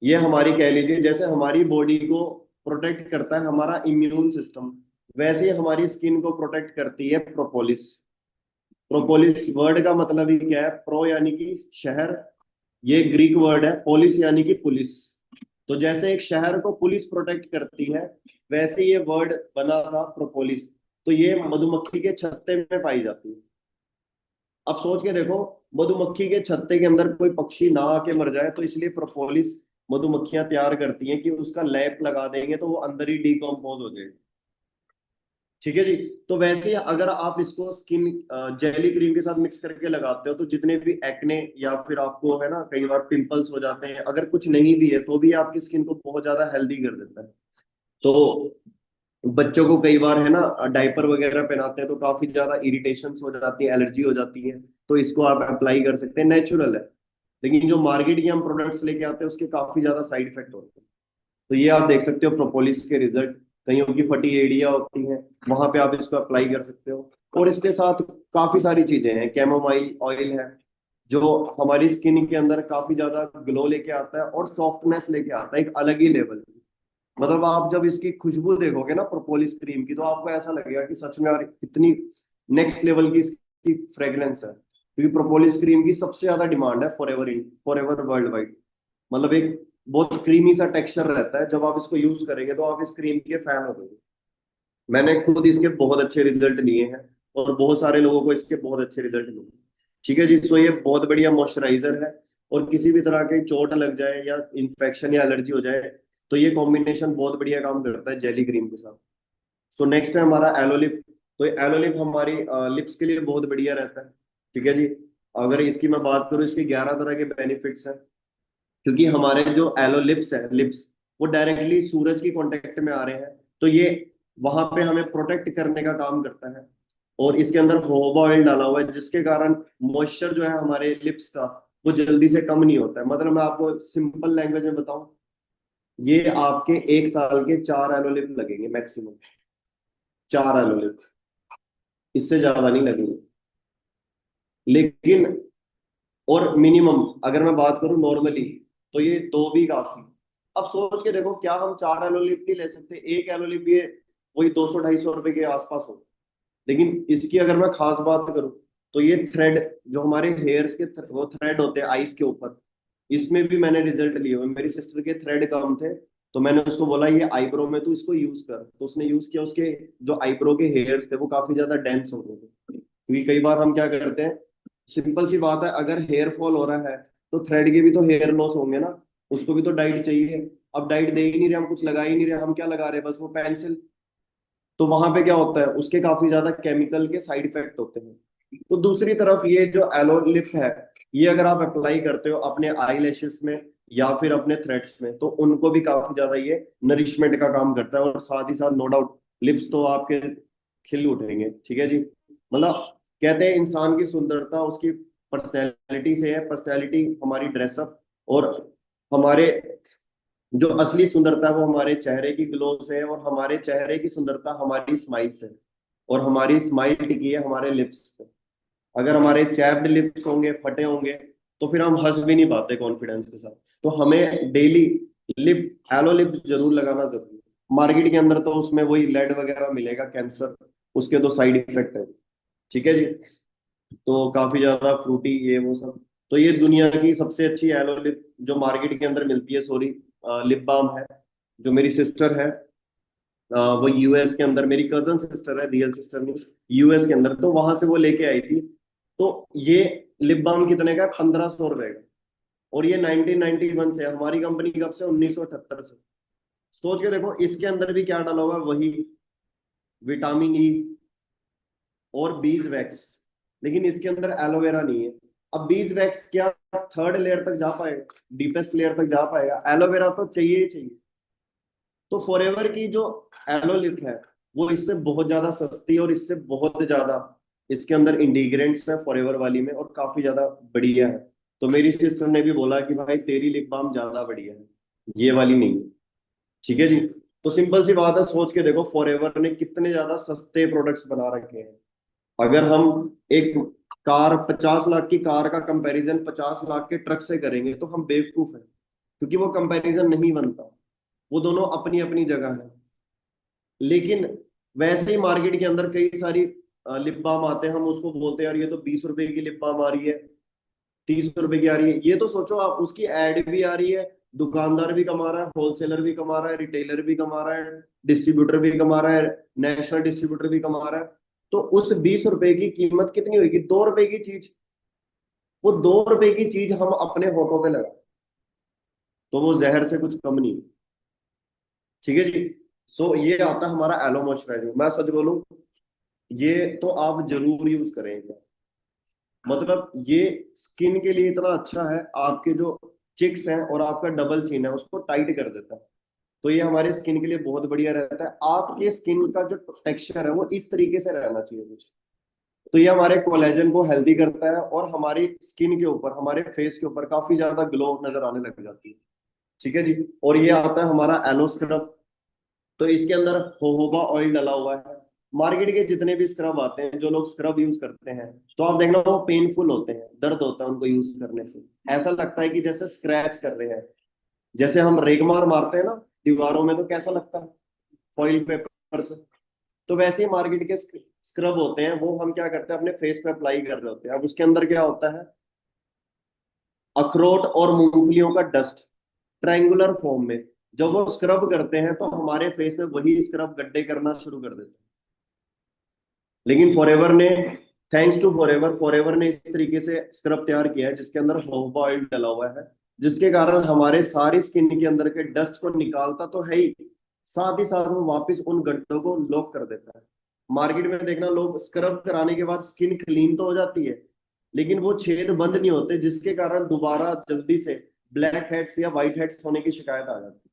ये हमारी कह लीजिए, जैसे हमारी बॉडी को प्रोटेक्ट करता है हमारा इम्यून सिस्टम, वैसे ही हमारी स्किन को प्रोटेक्ट करती है प्रोपोलिस। प्रोपोलिस वर्ड का मतलब ही क्या है, प्रो यानी कि शहर, ये ग्रीक वर्ड है, पोलिस यानी कि पुलिस। तो जैसे एक शहर को पुलिस प्रोटेक्ट करती है, वैसे ये वर्ड बना था प्रोपोलिस। तो ये मधुमक्खी के छत्ते में पाई जाती है। अब सोच के देखो, मधुमक्खी के छत्ते के अंदर कोई पक्षी ना आके मर जाए, तो इसलिए प्रोपोलिस मधुमक्खियां तैयार करती हैं कि उसका लेप लगा देंगे तो वो अंदर ही डिकम्पोज हो जाएगा। ठीक है जी। तो वैसे ही अगर आप इसको स्किन जेली क्रीम के साथ मिक्स करके लगाते हो, तो जितने भी एक्ने या फिर आपको है ना कई बार पिंपल्स हो जाते हैं, अगर कुछ नहीं भी है तो भी आपकी स्किन को बहुत ज्यादा हेल्दी कर देता है। तो बच्चों को कई बार है ना डायपर वगैरह पहनाते हैं तो काफी ज्यादा इरिटेशंस हो जाती है, एलर्जी हो जाती है, तो इसको आप अप्लाई कर सकते हैं, नेचुरल है। लेकिन जो मार्केट के हम प्रोडक्ट्स लेके आते हैं उसके काफी ज्यादा साइड इफेक्ट होते हैं। तो ये आप देख सकते हो प्रोपोलिस के रिजल्ट। कईयों की फटी एड़ियां होती हैं, वहां पे आप इसको अप्लाई कर सकते हो। और इसके साथ काफी सारी चीजें हैं, कैमोमाइल ऑयल है जो हमारी स्किन के अंदर काफी ज्यादा ग्लो लेके आता है और सॉफ्टनेस लेके आता है एक अलग ही लेवल। मतलब आप जब इसकी खुशबू देखोगे ना प्रोपोलिस क्रीम की, तो आपको ऐसा लगेगा कि सच में यार कितनी नेक्स्ट लेवल की इसकी फ्रेग्रेंस है, क्योंकि प्रोपोलिस क्रीम की सबसे ज्यादा डिमांड है फॉर एवर वर्ल्ड वाइड। मतलब एक बहुत क्रीमी सा टेक्सचर रहता है, जब आप इसको यूज करेंगे तो आप इस क्रीम के फैन हो जाएंगे। मैंने खुद इसके बहुत अच्छे रिजल्ट लिए हैं और बहुत सारे लोगों को इसके बहुत अच्छे रिजल्ट मिले। ठीक है जी। सो ये बहुत बढ़िया मॉइस्चराइजर है, और किसी भी तरह की चोट लग जाए या इन्फेक्शन या एलर्जी हो जाए तो ये कॉम्बिनेशन बहुत बढ़िया काम करता है जेली क्रीम के साथ। सो नेक्स्ट है हमारा एलोलिप। तो एलोलिप हमारी लिप्स के लिए बहुत बढ़िया रहता है। ठीक है जी। अगर इसकी मैं बात करूँ, इसके 11 तरह के बेनिफिट्स हैं, क्योंकि हमारे जो एलो लिप्स है, लिप्स वो डायरेक्टली सूरज की कांटेक्ट में आ रहे हैं, तो ये वहां पे हमें प्रोटेक्ट करने का काम करता है। और इसके अंदर जोजोबा ऑयल डाला हुआ है, जिसके कारण मॉइस्चर जो है हमारे लिप्स का वो जल्दी से कम नहीं होता है। मतलब मैं आपको सिंपल लैंग्वेज में बताऊं, ये आपके 1 साल के 4 एलो लिप लगेंगे मैक्सिमम। 4 एलो लिप, इससे ज्यादा नहीं लगेंगे। लेकिन और मिनिमम अगर मैं बात करूं नॉर्मली, तो ये 2 भी काफी। अब सोच के देखो, क्या हम 4 एलोलिप नहीं ले सकते? एक एलोलिप ये वही 200-250 रुपए के आसपास हो। लेकिन इसकी अगर मैं खास बात करूं, तो ये थ्रेड जो हमारे हेयर्स के वो थ्रेड होते हैं आईज के ऊपर, इसमें भी मैंने रिजल्ट लिए हुए। मेरी सिस्टर के थ्रेड कम थे, तो मैंने उसको बोला ये आईब्रो में तू इसको यूज कर, तो उसने यूज किया। उसके जो आईब्रो के हेयर्स थे वो काफी ज्यादा डेंस हो गए थे, क्योंकि कई बार हम क्या करते हैं, सिंपल सी बात है, अगर हेयर फॉल हो रहा है तो थ्रेड के भी तो हेयर लॉस होंगे ना, उसको भी तो डाइट चाहिए। अब डाइट दे ही नहीं रहे, हम कुछ लगा ही नहीं रहे, हम क्या लगा रहे हैं, बस वो पेंसिल। तो वहां पे क्या होता है, उसके काफी ज्यादा केमिकल के साइड इफेक्ट होते हैं। तो दूसरी तरफ ये जो एलो लिप है, ये अगर आप अप्लाई करते हो अपने आई लैशेस में या फिर अपने थ्रेड्स में, तो उनको भी काफी ज्यादा ये नरिशमेंट का काम करता है। और साथ ही साथ नो डाउट लिप्स तो आपके खिल उठेंगे। ठीक है जी। मतलब कहते हैं इंसान की सुंदरता उसकी पर्सनैलिटी से है, पर्सनैलिटी हमारी ड्रेसअप, और हमारे जो असली सुंदरता है वो हमारे चेहरे की ग्लो से है, और हमारे चेहरे की सुंदरता हमारी स्माइल से है। और हमारी स्माइल टिकी है हमारे लिप्स पे। अगर हमारे चैप्ड लिप्स होंगे, फटे होंगे, तो फिर हम हंस भी नहीं पाते कॉन्फिडेंस के साथ। तो हमें डेली लिप एलो लिप जरूर लगाना जरूरी है। मार्केट के अंदर तो उसमें वही लेड वगैरह मिलेगा, कैंसर, उसके तो साइड इफेक्ट है। ठीक है जी। तो काफी ज्यादा फ्रूटी ये वो सब। तो ये दुनिया की सबसे अच्छी एलो लिप जो मार्केट के अंदर मिलती है, सॉरी, लिप बाम है। जो मेरी सिस्टर है, वो यूएस के अंदर, मेरी कजन सिस्टर है, रियल सिस्टर नहीं, यूएस के अंदर, तो वहां से वो लेके आई थी। तो ये लिप बाम कितने का है? 1500 रुपए का। और ये 1991 से है। हमारी कंपनी कब से? 1978 से। सोच के देखो, इसके अंदर भी क्या डाला हुआ है? वही विटामिन ई और बीज वैक्स। लेकिन इसके अंदर एलोवेरा नहीं है। अब बीज वैक्स क्या थर्ड लेयर तक जा पाएगा? डीपेस्ट लेयर तक जा पाएगा? एलोवेरा तो चाहिए ही चाहिए। तो फॉरएवर की जो एलो लिप है, वो इससे बहुत ज्यादा सस्ती है, और इससे बहुत ज्यादा इसके अंदर इंग्रेडिएंट्स है फॉरएवर वाली में, और काफी ज्यादा बढ़िया है। तो मेरी सिस्टर ने भी बोला कि भाई तेरी लिप बाम ज्यादा बढ़िया है, ये वाली नहीं है। ठीक है जी। तो सिंपल सी बात है, सोच के देखो फॉरएवर ने कितने ज्यादा सस्ते प्रोडक्ट्स बना रखे हैं। अगर हम एक कार, 50 लाख की कार का कंपैरिजन 50 लाख के ट्रक से करेंगे तो हम बेवकूफ हैं, क्योंकि वो कंपैरिजन नहीं बनता। वो दोनों अपनी अपनी जगह है। लेकिन वैसे ही मार्केट के अंदर कई सारी लिप बाम आते हैं, हम उसको बोलते हैं यार ये तो 20 रुपए की लिप बाम आ रही है, 30 रुपए की आ रही है। ये तो सोचो आप, उसकी एड भी आ रही है, दुकानदार भी कमा रहा है, होलसेलर भी कमा रहा है, रिटेलर भी कमा रहा है, डिस्ट्रीब्यूटर भी कमा रहा है, नेशनल डिस्ट्रीब्यूटर भी कमा रहा है। तो उस 20 रुपए की कीमत कितनी होगी? 2 रुपए की चीज। वो 2 रुपए की चीज हम अपने होठों पे लगा, तो वो जहर से कुछ कम नहीं है। ठीक है जी। सो ये आता है हमारा एलो मॉइस्चराइजर। मैं सच बोलूं, ये तो आप जरूर यूज करेंगे। मतलब ये स्किन के लिए इतना अच्छा है, आपके जो चिक्स हैं और आपका डबल चिन है उसको टाइट कर देता है। तो ये हमारे स्किन के लिए बहुत बढ़िया रहता है। आपके स्किन का जो टेक्सचर है वो इस तरीके से रहना चाहिए कुछ। तो ये हमारे कोलेजन को हेल्दी करता है, और हमारी स्किन के ऊपर, हमारे फेस के ऊपर काफी ज्यादा ग्लो नजर आने लग जाती है। ठीक है जी। और ये आता है हमारा एलो स्क्रब। तो इसके अंदर जोजोबा ऑयल डला हुआ है। मार्केट के जितने भी स्क्रब आते हैं, जो लोग स्क्रब यूज करते हैं, तो आप देखना वो पेनफुल होते हैं, दर्द होता है उनको यूज करने से। ऐसा लगता है कि जैसे स्क्रैच कर रहे हैं, जैसे हम रेगमार मारते हैं ना दीवारों में, तो कैसा लगता है फॉइल पेपर से। तो वैसे ही मार्केट के स्क्रब होते हैं, वो हम क्या करते हैं अपने फेस पे अप्लाई कर रहे होते हैं। अब उसके अंदर क्या होता है? अखरोट और मूंगफलियों का डस्ट ट्रायंगुलर फॉर्म में। जब वो स्क्रब करते हैं तो हमारे फेस में वही स्क्रब गड्ढे करना शुरू कर देते हैं। लेकिन फॉरएवर ने, थैंक्स टू फॉरएवर, फॉरएवर ने इस तरीके से स्क्रब तैयार किया है जिसके अंदर जोजोबा ऑयल डला हुआ है, जिसके कारण हमारे सारी स्किन के अंदर के डस्ट को निकालता तो है ही, साथ ही साथ वो वापस उन गड्ढों को लॉक कर देता है। मार्केट में देखना, लोग स्क्रब कराने के बाद स्किन क्लीन तो हो जाती है, लेकिन वो छेद बंद नहीं होते, जिसके कारण दोबारा जल्दी से ब्लैक हेड्स या व्हाइट हेड्स होने की शिकायत आ जाती है।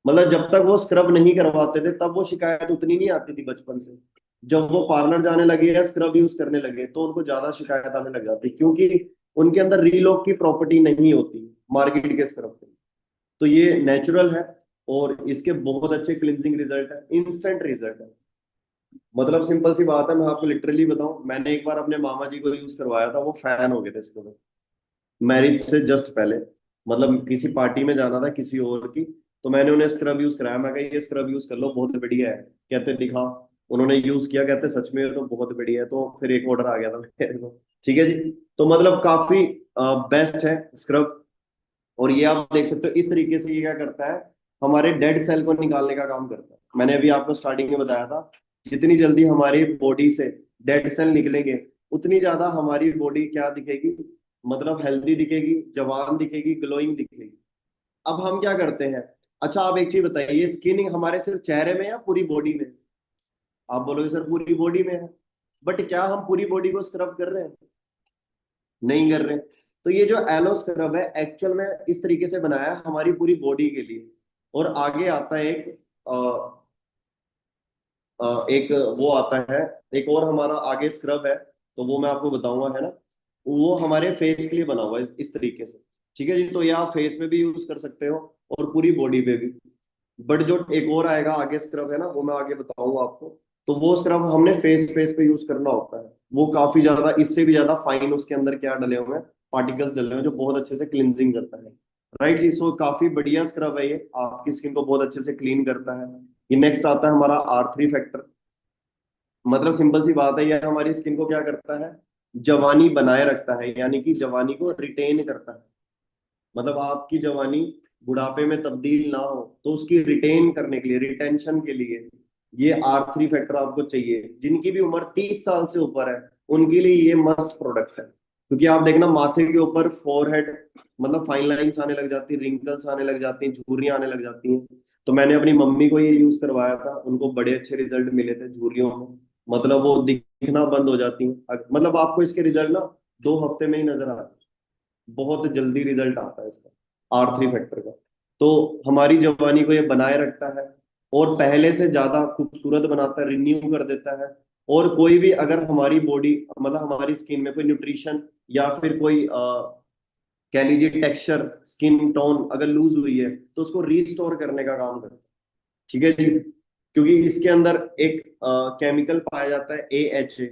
मतलब जब तक वो स्क्रब नहीं करवाते थे तब वो शिकायत उतनी नहीं आती थी बचपन से। जब वो पार्लर जाने लगे या स्क्रब यूज करने लगे तो उनको ज्यादा शिकायत आने लग जाती, क्योंकि उनके अंदर रीलॉक की प्रॉपर्टी नहीं होती मार्केट के स्क्रब के। तो ये नेचुरल है, और इसके बहुत अच्छे क्लिनजिंग रिजल्ट है, इंस्टेंट रिजल्ट है। मतलब सिंपल सी बात है, मैं आपको लिटरली बताऊं, मैंने एक बार अपने मामा जी को यूज करवाया था, वो फैन हो गए थे इसको, मैरिज से जस्ट पहले। मतलब किसी पार्टी में जाना था किसी और की, तो मैंने उन्हें स्क्रब यूज कराया। मैं कहा ये स्क्रब यूज कर लो, बहुत बढ़िया है। कहते दिखा। उन्होंने यूज किया, कहते सच में ये तो बहुत बढ़िया है। तो फिर एक ऑर्डर आ गया था मेरे को। ठीक है जी। तो मतलब काफी बेस्ट है स्क्रब। और ये आप देख सकते हो इस तरीके से ये क्या करता है, हमारे डेड सेल को निकालने का काम करता है। मैंने अभी आपको स्टार्टिंग में बताया था, जितनी जल्दी हमारी बॉडी से डेड सेल निकलेंगे, उतनी ज्यादा हमारी बॉडी क्या दिखेगी? मतलब हेल्दी दिखेगी, जवान दिखेगी, ग्लोइंग दिखेगी। अब हम क्या करते हैं? अच्छा आप एक चीज बताइए, ये स्किन हमारे सिर्फ चेहरे में या पूरी बॉडी में? आप बोलोगे सर पूरी बॉडी में है। बट क्या हम पूरी बॉडी को स्क्रब कर रहे हैं? नहीं कर रहे। तो ये जो एलो स्क्रब है एक्चुअल में इस तरीके से बनाया है हमारी पूरी बॉडी के लिए। और आगे आता है एक वो आता है, एक और हमारा आगे स्क्रब है, तो वो मैं आपको बताऊंगा, है ना। वो हमारे फेस के लिए बना हुआ है इस तरीके से। ठीक है जी। तो ये आप फेस में भी यूज कर सकते हो, और पूरी बॉडी पे भी। बट जो एक और आएगा आगे स्क्रब है ना, वो मैं आगे बताऊंगा आपको। तो वो स्क्रब हमने फेस फेस पे यूज करना होता है। वो काफी ज्यादा, इससे भी ज्यादा फाइन उसके अंदर क्या डले हुए हैं, पार्टिकल्स डले हुए हैं, जो बहुत अच्छे से क्लिनजिंग करता है। राइट जी। सो काफी बढ़िया स्क्रब है ये, आपकी स्किन को बहुत अच्छे से क्लीन करता है। ये नेक्स्ट आता है हमारा R3 फैक्टर। मतलब सिंपल सी बात है, ये हमारी स्किन को क्या करता है, जवानी बनाए रखता है, यानी कि जवानी को रिटेन करता है। मतलब आपकी जवानी बुढ़ापे में तब्दील ना हो, तो उसकी रिटेन करने के लिए, रिटेंशन के लिए ये R3 फैक्टर आपको चाहिए। जिनकी भी उम्र 30 साल से ऊपर है उनके लिए ये मस्ट प्रोडक्ट है। क्योंकि आप देखना माथे के ऊपर फोरहेड, मतलब फाइन लाइंस आने लग जाती हैं, रिंकल्स आने लग जाती हैं, झुर्रियां आने लग जाती हैं। तो मैंने अपनी मम्मी को ये यूज करवाया था, उनको बड़े अच्छे रिजल्ट मिले थे झुर्रियों में। मतलब वो दिखना बंद हो जाती हैं। मतलब आपको इसके रिजल्ट ना 2 हफ्ते में ही नजर आ, बहुत जल्दी रिजल्ट आता है इसका, R3 फैक्टर का। तो हमारी जवानी को ये बनाए रखता है और पहले से ज्यादा खूबसूरत बनाता है, रिन्यू कर देता है। और कोई भी अगर हमारी बॉडी, मतलब हमारी स्किन में कोई न्यूट्रिशन या फिर कोई कह लीजिए टेक्सचर, स्किन टोन अगर लूज हुई है, तो उसको रीस्टोर करने का काम करता है। ठीक है जी। क्योंकि इसके अंदर एक केमिकल पाया जाता है AHA,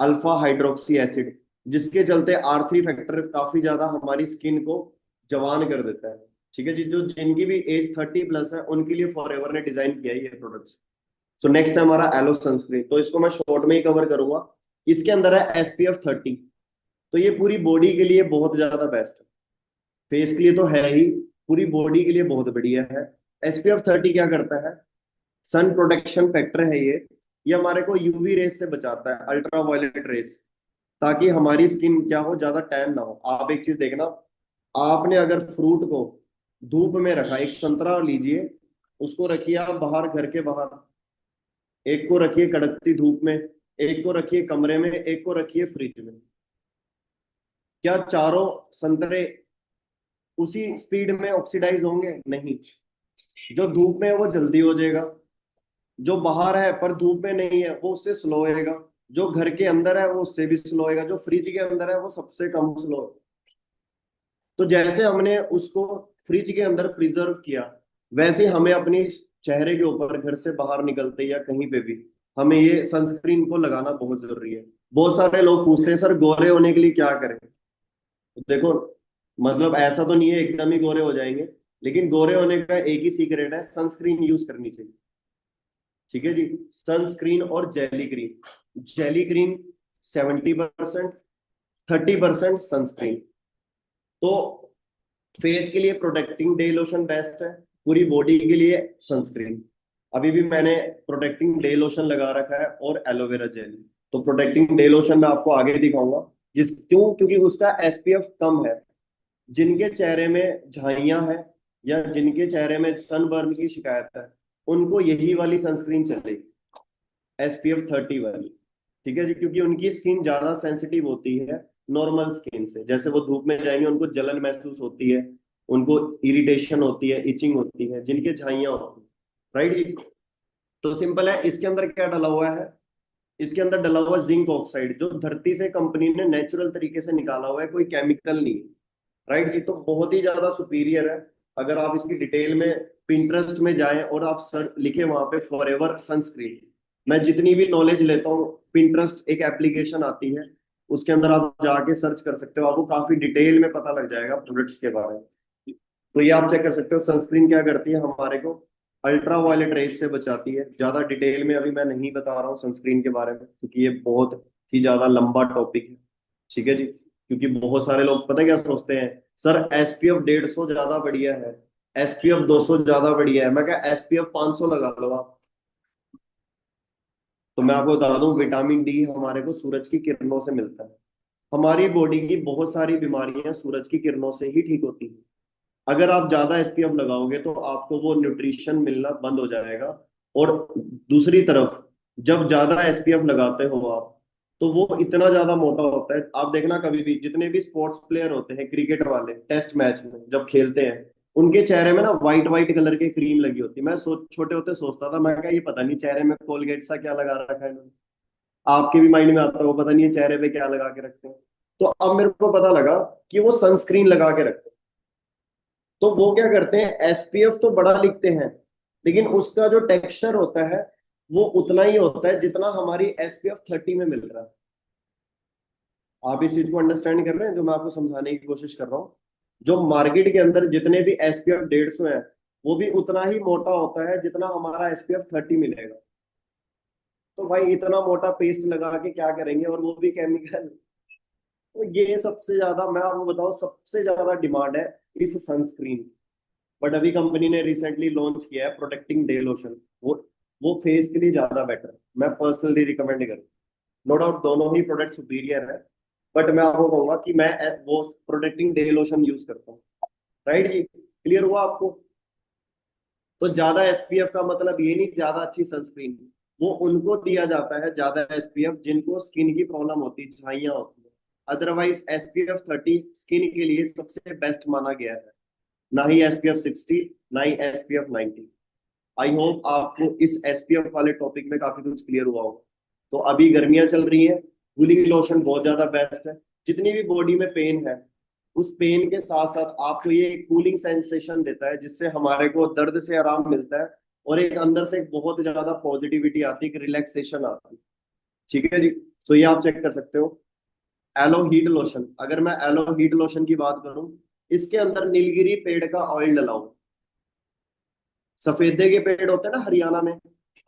अल्फा हाइड्रोक्सी एसिड, जिसके चलते R3 फैक्टर काफी ज्यादा हमारी स्किन को जवान कर देता है। ठीक है जी। जो जिनकी भी एज 30+ है उनके लिए फॉरएवर ने डिजाइन किया है ये प्रोडक्ट्स। सो नेक्स्ट है हमारा एलो सनस्क्रीन, तो इसको मैं शॉर्ट में ही कवर करूंगा। इसके अंदर है SPF 30। तो ये पूरी बॉडी के लिए बहुत ज्यादा बेस्ट है, फेस के लिए तो है ही, पूरी बॉडी के लिए बहुत बढ़िया है। SPF 30 क्या करता है, सन प्रोटेक्शन फैक्टर है ये हमारे को यूवी रेस से बचाता है, अल्ट्रा वायलेट रेस, ताकि हमारी स्किन क्या हो, ज्यादा टैन ना हो। आप एक चीज देखना, आपने अगर फ्रूट को धूप में रखा, एक संतरा लीजिए, उसको रखिए आप बाहर, घर के बाहर, एक को रखिए कड़कती धूप में, एक को रखिए कमरे में, एक को रखिए फ्रिज में, क्या चारों संतरे उसी स्पीड में ऑक्सीडाइज होंगे? नहीं। जो धूप में है वो जल्दी हो जाएगा, जो बाहर है पर धूप में नहीं है वो उससे स्लो होएगा, जो घर के अंदर है वो उससे भी स्लो होएगा, जो फ्रिज के अंदर है वो सबसे कम स्लो। तो जैसे हमने उसको फ्रिज के अंदर प्रिजर्व किया, वैसे हमें अपनी चेहरे के ऊपर घर से बाहर निकलते या कहीं पे भी हमें ये सनस्क्रीन को लगाना बहुत जरूरी है। बहुत सारे लोग पूछते हैं सर गोरे होने के लिए क्या करें। तो देखो, मतलब ऐसा तो नहीं है एकदम ही गोरे हो जाएंगे, लेकिन गोरे होने का एक ही सीक्रेट है, सनस्क्रीन यूज करनी चाहिए। ठीक है जी। सनस्क्रीन और jelly cream, jelly cream 70%, 30% sunscreen. तो फेस के लिए प्रोटेक्टिंग डे लोशन बेस्ट है, पूरी बॉडी के लिए सनस्क्रीन। अभी भी मैंने प्रोटेक्टिंग डे लोशन लगा रखा है और एलोवेरा जेल। तो प्रोटेक्टिंग डे लोशन मैं आपको आगे दिखाऊंगा, क्योंकि उसका SPF कम है। जिनके चेहरे में झाइयां हैं या जिनके चेहरे में सनबर्न की शिकायत है, उनको यही वाली सनस्क्रीन चलेगी, SPF 30 वाली। ठीक है जी। क्योंकि उनकी स्किन ज्यादा सेंसिटिव होती है नॉर्मल स्किन से, जैसे वो धूप में जाएंगे उनको जलन महसूस होती है, उनको इरिटेशन होती है, इचिंग होती है, जिनके झाइयां होती है। राइट जी। तो सिंपल है, इसके अंदर क्या डला हुआ है, इसके अंदर डला हुआ जिंक ऑक्साइड, जो धरती से कंपनी ने नेचुरल तरीके से निकाला हुआ है, कोई केमिकल नहीं। राइट जी। तो बहुत ही ज्यादा सुपीरियर है। अगर आप इसकी डिटेल में पिंटरेस्ट में जाएं और आप सर लिखे वहां पे फॉरएवर सनस्क्रीन, मैं जितनी भी नॉलेज लेता हूँ, पिंटरेस्ट एक एप्लीकेशन आती है, उसके अंदर आप जाके सर्च कर सकते हो, आपको काफी डिटेल में पता लग जाएगा प्रोडक्ट्स के बारे में। तो ये आप चेक कर सकते हो, सनस्क्रीन क्या करती है, हमारे को अल्ट्रा वायलेट रेस से बचाती है। ज्यादा डिटेल में अभी मैं नहीं बता रहा हूँ सनस्क्रीन के बारे में, क्योंकि ये बहुत ही ज्यादा लंबा टॉपिक है। ठीक है जी। क्योंकि बहुत सारे लोग पता है क्या सोचते हैं, सर SPF 150 ज्यादा बढ़िया है, SPF 200 ज्यादा बढ़िया है। मैं क्या, SPF 500 लगा लो आप। तो मैं आपको बता दूं, विटामिन डी हमारे को सूरज की किरणों से मिलता है। हमारी बॉडी की बहुत सारी बीमारियां सूरज की किरणों से ही ठीक होती हैं। अगर आप ज्यादा SPF लगाओगे तो आपको वो न्यूट्रिशन मिलना बंद हो जाएगा। और दूसरी तरफ, जब ज्यादा SPF लगाते हो आप, तो वो इतना ज्यादा मोटा होता है। आप देखना कभी भी जितने भी स्पोर्ट्स प्लेयर होते हैं, क्रिकेट वाले टेस्ट मैच में जब खेलते हैं, उनके चेहरे में ना व्हाइट व्हाइट कलर की क्रीम लगी होती है। मैं छोटे होते सोचता था, मैं क्या ये पता नहीं चेहरे में कोलगेट सा क्या लगा रखा है इन्होंने। आपके भी माइंड में आता हो, पता नहीं है चेहरे पे क्या लगा के रखते हैं। तो अब मेरे को पता लगा कि वो सनस्क्रीन लगा के रखते हैं। तो वो क्या करते हैं, SPF तो बड़ा लिखते हैं, लेकिन उसका जो टेक्सचर होता है वो उतना ही होता है जितना हमारी SPF 30 में मिल रहा है। आप इस चीज को अंडरस्टैंड कर रहे हैं जो मैं आपको समझाने की कोशिश कर रहा हूँ? जो मार्केट के अंदर जितने भी SPF 150 है, वो भी उतना ही मोटा होता है जितना हमारा SPF 30 मिलेगा। तो भाई इतना मोटा पेस्ट लगा के क्या करेंगे, और वो भी केमिकल। तो ये सबसे ज्यादा, मैं आपको बताऊं, सबसे ज्यादा डिमांड है इस सनस्क्रीन। बट अभी कंपनी ने रिसेंटली लॉन्च किया है प्रोटेक्टिंग डे लोशन। वो फेस के लिए ज्यादा बेटर है, मैं पर्सनली रिकमेंड करूँ। नो डाउट दोनों ही प्रोडक्ट सुपीरियर है, बट मैं आपको कहूंगा कि मैं वो प्रोटेक्टिंग डे लोशन यूज करता हूँ। राइट जी, क्लियर हुआ आपको? तो ज्यादा SPF का मतलब ये नहीं ज्यादा अच्छी सनस्क्रीन। वो उनको दिया जाता है ज्यादा SPF जिनको स्किन की प्रॉब्लम होती है, झाइयां होती है। अदरवाइज SPF 30 स्किन के लिए सबसे बेस्ट माना गया है, ना ही SPF 60, ना ही SPF 90। आई होप आपको इस SPF वाले टॉपिक में काफी कुछ क्लियर हुआ होगा। तो अभी गर्मियां चल रही है, कूलिंग लोशन बहुत ज्यादा बेस्ट है। जितनी भी बॉडी में पेन है, उस पेन के साथ साथ आपको ये कूलिंग सेंसेशन देता है, जिससे हमारे को दर्द से आराम मिलता है, और एक अंदर से एक बहुत ज्यादा पॉजिटिविटी आती है, एक रिलैक्सेशन आती है। ठीक है जी। सो ये आप चेक कर सकते हो। एलो हीट लोशन, अगर मैं एलो हीट लोशन की बात करूं, इसके अंदर नीलगिरी पेड़ का ऑयल डला हुआ। सफेदे के पेड़ होते हैं ना हरियाणा में,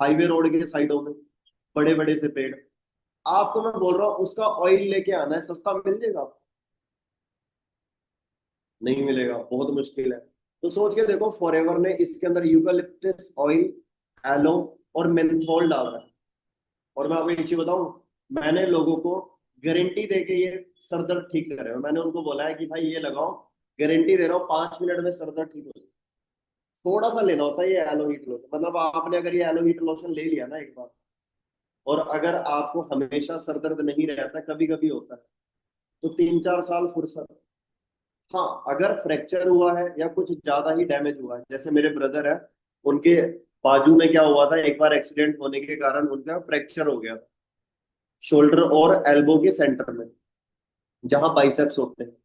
हाईवे रोड के साइडों में, बड़े बड़े से पेड़। आपको मैं बोल रहा हूँ उसका ऑयल लेके आना है, सस्ता मिल जाएगा आपको? नहीं मिलेगा, बहुत मुश्किल है। तो सोच के देखो, फॉरएवर ने इसके अंदर यूकलिप्टस ऑयल, एलो और मेंथोल डाल रहा है। और मैं आपको एक चीज बताऊं, मैंने लोगों को गारंटी दे के ये सर दर्द ठीक कर रहे हो, मैंने उनको बोला है कि भाई ये लगाओ, गारंटी दे रहा हूँ 5 मिनट में सर दर्द ठीक हो जाए। थोड़ा सा लेना होता है ये एलो हीट लोशन, मतलब आपने अगर ये एलो हीट लोशन ले लिया ना एक बार, और अगर आपको हमेशा सर दर्द नहीं रहता, कभी कभी होता है, तो 3-4 साल फुर्सत। हाँ, अगर फ्रैक्चर हुआ है या कुछ ज्यादा ही डैमेज हुआ है, जैसे मेरे ब्रदर है, उनके बाजू में क्या हुआ था, एक बार एक्सीडेंट होने के कारण उनका फ्रैक्चर हो गया, शोल्डर और एल्बो के सेंटर में, जहां बाइसेप्स होते हैं।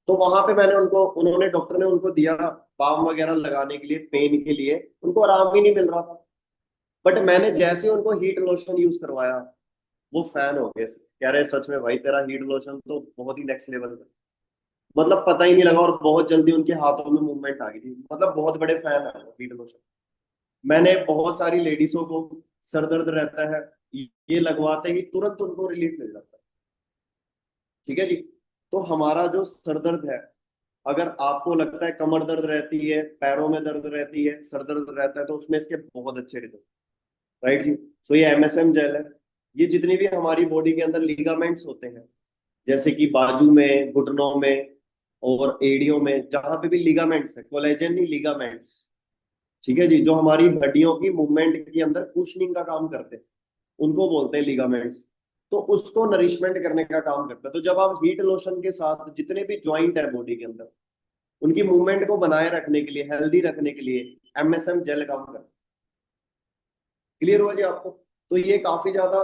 तो वहां पे मैंने उनको, उन्होंने, डॉक्टर ने उनको दिया बाम वगैरह लगाने के लिए, पेन के लिए, उनको आराम ही नहीं मिल रहा था। बट मैंने जैसे ही उनको हीट लोशन यूज करवाया, वो फैन हो गए, कह रहे सच में भाई तेरा हीट लोशन तो बहुत ही नेक्स्ट लेवल का। मतलब पता ही नहीं लगा, और बहुत जल्दी उनके हाथों में मूवमेंट आ गई थी। मतलब बहुत बड़े फैन है हीट लोशन। मैंने बहुत सारी लेडीजों को, सर दर्द रहता है, ये लगवाते ही तुरंत उनको रिलीफ मिल जाता है। ठीक है जी। तो हमारा जो सर दर्द है, अगर आपको लगता है कमर दर्द रहती है, पैरों में दर्द रहती है, सर दर्द रहता है, तो उसमें इसके बहुत अच्छे रिजल्ट। राइट जी। सो ये MSM जेल है। ये जितनी भी हमारी बॉडी के अंदर लिगामेंट्स होते हैं, जैसे कि बाजू में, घुटनों में और एड़ियों में, जहां पे भी लिगामेंट्स है, कोलेजन नहीं, लिगामेंट्स। ठीक है जी, जो हमारी हड्डियों की मूवमेंट के अंदर कुशनिंग का काम करते हैं, उनको बोलते हैं लिगामेंट्स। तो उसको नरिशमेंट करने का काम करता है। तो जब आप हीट लोशन के साथ जितने भी ज्वाइंट है बॉडी के अंदर, उनकी मूवमेंट को बनाए रखने के लिए, हेल्दी रखने के लिए, MSM जेल काम करता है। क्लियर हुआ जी आपको? तो ये काफी ज्यादा,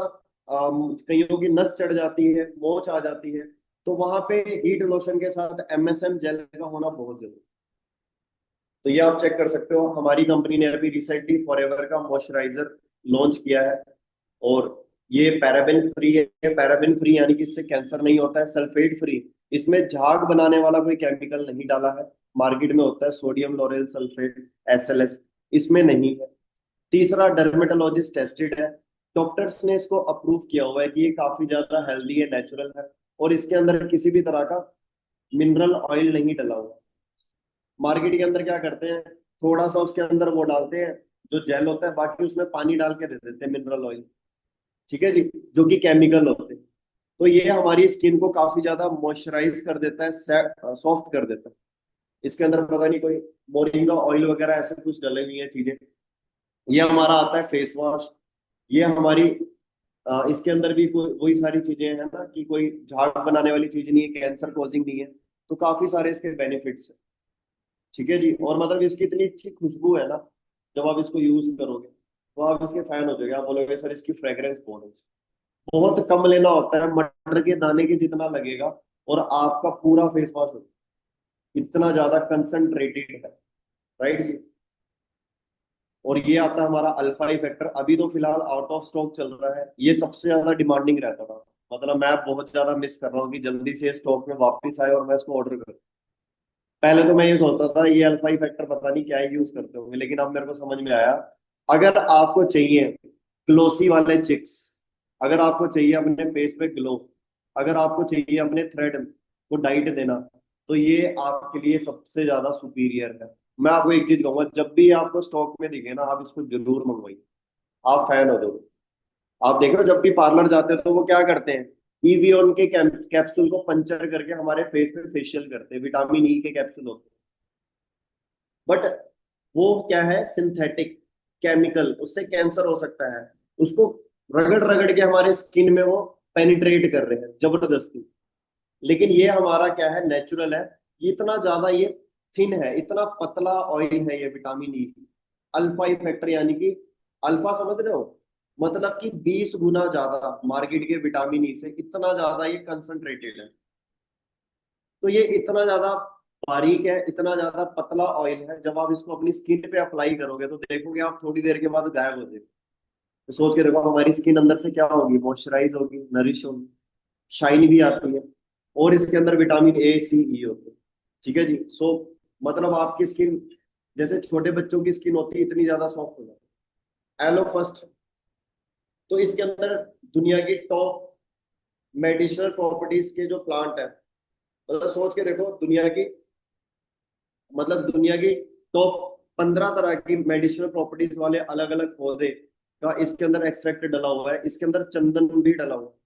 कईयों की नस चढ़ जाती है, मोच आ जाती है, तो वहां पे हीट लोशन के साथ MSM जेल का होना बहुत जरूरी है। तो ये आप चेक कर सकते हो, हमारी कंपनी ने अभी रिसेंटली फॉरएवर का मॉइस्चराइजर लॉन्च किया है। और ये पैराबेन फ्री है। पैराबेन फ्री यानी कि इससे कैंसर नहीं होता है। सल्फेट फ्री, इसमें झाग बनाने वाला कोई केमिकल नहीं डाला है। मार्केट में होता है सोडियम लोरेल सल्फेट, SLS, इसमें नहीं है। तीसरा, डर्मेटोलॉजिस्ट टेस्टेड है। डॉक्टर्स ने इसको अप्रूव किया हुआ है कि ये काफी ज्यादा हेल्दी है, नेचुरल है, और इसके अंदर किसी भी तरह का मिनरल ऑयल नहीं डला हुआ। मार्केट के अंदर क्या करते हैं, थोड़ा सा उसके अंदर वो डालते हैं, जो जेल होता है, बाकी उसमें पानी डाल के दे देते हैं, मिनरल ऑयल। ठीक है जी, जो कि केमिकल होते हैं। तो ये हमारी स्किन को काफी ज्यादा मॉइस्चराइज कर देता है, सॉफ्ट कर देता है। इसके अंदर पता नहीं कोई मोरिंगा ऑयल वगैरह ऐसे कुछ डले हुई है चीजें। ये हमारा आता है फेस वॉश। ये हमारी, इसके अंदर भी कोई वही सारी चीजें हैं ना, कि कोई झाग बनाने वाली चीज नहीं है, कैंसर कॉजिंग नहीं है। तो काफी सारे इसके बेनिफिट्स हैं। ठीक है जी। और मतलब इसकी इतनी अच्छी खुशबू है ना, जब आप इसको यूज करोगे तो आप इसके फैन हो जाओगे। आप बोलोगे सर इसकी फ्रेग्रेंस बहुत है। बहुत कम लेना होता है, मटर के दाने के जितना लगेगा, और आपका पूरा फेस वॉश हो, इतना ज्यादा कंसंट्रेटेड है। राइट जी। और ये आता है हमारा अल्फा इफेक्टर, अभी तो फिलहाल आउट ऑफ स्टॉक चल रहा है। ये सबसे ज्यादा डिमांडिंग रहता था, मतलब मैं बहुत ज्यादा मिस कर रहा हूँ कि जल्दी से स्टॉक में वापस आए और मैं इसको ऑर्डर करूँ। पहले तो मैं ये सोचता था ये अल्फा फैक्टर पता नहीं क्या यूज करते होंगे, लेकिन अब मेरे को समझ में आया। अगर आपको चाहिए ग्लोसी वाले चिक्स, अगर आपको चाहिए अपने फेस पे ग्लो, अगर आपको चाहिए अपने थ्रेड को डाइट देना, तो ये आपके लिए सबसे ज्यादा सुपीरियर है। मैं आपको एक चीज कहूंगा, जब भी आपको स्टॉक में दिखे ना, आप इसको जरूर मंगवाइए। आप फैन हो जाओगे। आप देखो जब भी पार्लर जाते हो तो वो क्या करते हैं, ईवीओन के कैप्सूल को पंचर करके हमारे फेस पे फेशियल करते हैं, विटामिन ई के कैप्सूल होते हैं। बट वो क्या है, सिंथेटिक केमिकल, उससे कैंसर हो सकता है। उसको रगड़ रगड़ के हमारे स्किन में वो पेनिट्रेट कर रहे हैं जबरदस्ती। लेकिन ये हमारा क्या है, नेचुरल है। ये इतना ज्यादा ये थिन है, इतना पतला ऑयल है ये विटामिन ई। अल्फा इफेक्टर यानी कि अल्फा समझ रहे हो, मतलब कि 20 गुना ज्यादा मार्केट के विटामिन ई से, इतना ज्यादा ये कंसंट्रेटेड है। तो ये इतना ज्यादा बारीक है, इतना ज्यादा पतला ऑयल है, जब आप इसको अपनी स्किन पे अप्लाई करोगे तो देखोगे आप थोड़ी देर के बाद गायब हो जाएगी। तो सोच के देखो हमारी स्किन अंदर से क्या होगी, मॉइस्चराइज होगी, नरिश होगी, शाइन भी आती है। और इसके अंदर विटामिन ए सी ई होते हैं। ठीक है जी। सो मतलब आपकी स्किन जैसे छोटे बच्चों की स्किन होती है, इतनी ज्यादा सॉफ्ट हो जाती है। एलो फर्स्ट, तो इसके अंदर दुनिया की टॉप मेडिसिनल प्रॉपर्टीज के जो प्लांट है, मतलब सोच के देखो दुनिया की, मतलब दुनिया की टॉप 15 तरह की मेडिसिनल प्रॉपर्टीज वाले अलग अलग पौधे का इसके अंदर एक्सट्रैक्ट डला हुआ है। इसके अंदर चंदन भी डला हुआ है।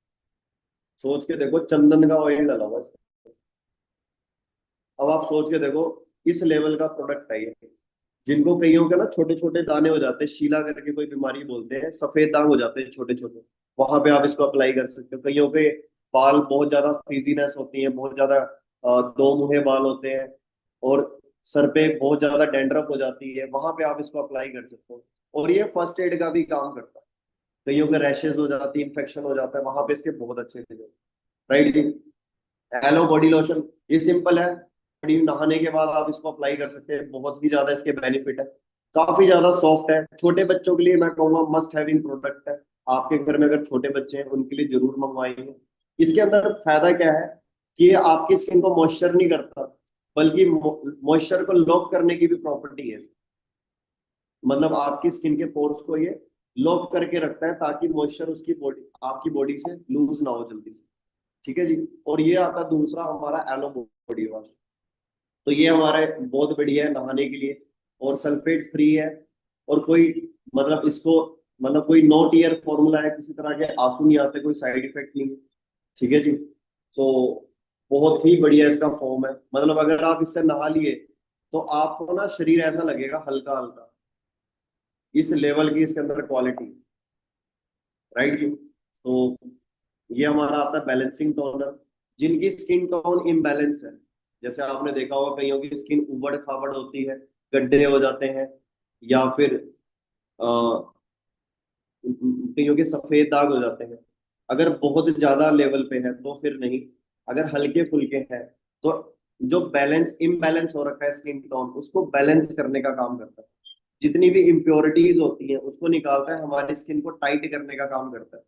सोच के देखो, चंदन का ऑयल डला हुआ है इसमें। अब आप सोच के देखो, इस लेवल का प्रोडक्ट है ये। जिनको कईयों के ना छोटे छोटे दाने हो जाते हैं, शीला करके कोई बीमारी बोलते हैं, सफेद दाग हो जाते हैं छोटे छोटे, वहां पे आप इसको अप्लाई कर सकते हो। कईयों के बाल बहुत ज्यादा फ्रीजीनेस होती है, बहुत ज्यादा दो मुहे बाल होते हैं, और सर पे बहुत ज्यादा डैंड्रफ हो जाती है, वहां पे आप इसको अप्लाई कर सकते हो। और ये फर्स्ट एड का भी काम करता है। कईयों के रैशेज हो जाती है, इन्फेक्शन हो जाता है, वहां पे इसके बहुत अच्छे थे। राइट जी। हेलो बॉडी लोशन, ये सिंपल है, बॉडी नहाने के बाद आप इसको अप्लाई कर सकते हैं, बहुत ही ज्यादा इसके बेनिफिट है। काफी ज्यादा सॉफ्ट है, छोटे बच्चों के लिए मैं कहूंगा मस्ट हैविंग प्रोडक्ट है। आपके घर में अगर छोटे बच्चे हैं उनके लिए जरूर मंगवाएंगे। इसके अंदर फायदा क्या है कि ये आपकी स्किन को मॉइस्चर नहीं करता, बल्कि मॉइस्चर को लॉक करने की भी प्रॉपर्टी है इसकी। मतलब आपकी स्किन के पोर्स को ये लॉक करके रखता है, ताकि मॉइस्चर उसकी बॉडी, आपकी बॉडी से लूज ना हो जल्दी से। ठीक है जी। और ये आता दूसरा हमारा एलो बॉडी वॉश। तो ये हमारे बहुत बढ़िया है नहाने के लिए, और सल्फेट फ्री है। और कोई मतलब इसको, मतलब कोई नो टीयर फॉर्मूला है, किसी तरह के आंसू नहीं आते, कोई साइड इफेक्ट नहीं है। ठीक है जी। तो बहुत ही बढ़िया इसका फॉर्म है, मतलब अगर आप इससे नहा लिए तो आपको ना शरीर ऐसा लगेगा हल्का हल्का। इस लेवल की इसके अंदर क्वालिटी। राइट जी। तो ये हमारा आता है बैलेंसिंग टोनर। जिनकी स्किन टोन इम्बैलेंस है, जैसे आपने देखा होगा कईयों की स्किन उबड़ खाबड़ होती है, गड्ढे हो जाते हैं, या फिर अ, कईयों के सफेद दाग हो जाते हैं। अगर बहुत ज्यादा लेवल पे है तो फिर नहीं, अगर हल्के फुल्के हैं तो जो बैलेंस इम्बैलेंस हो रखा है स्किन टोन, उसको बैलेंस करने का काम करता है। जितनी भी इम्प्योरिटीज होती हैं उसको निकालता है, हमारी स्किन को टाइट करने का काम करता है।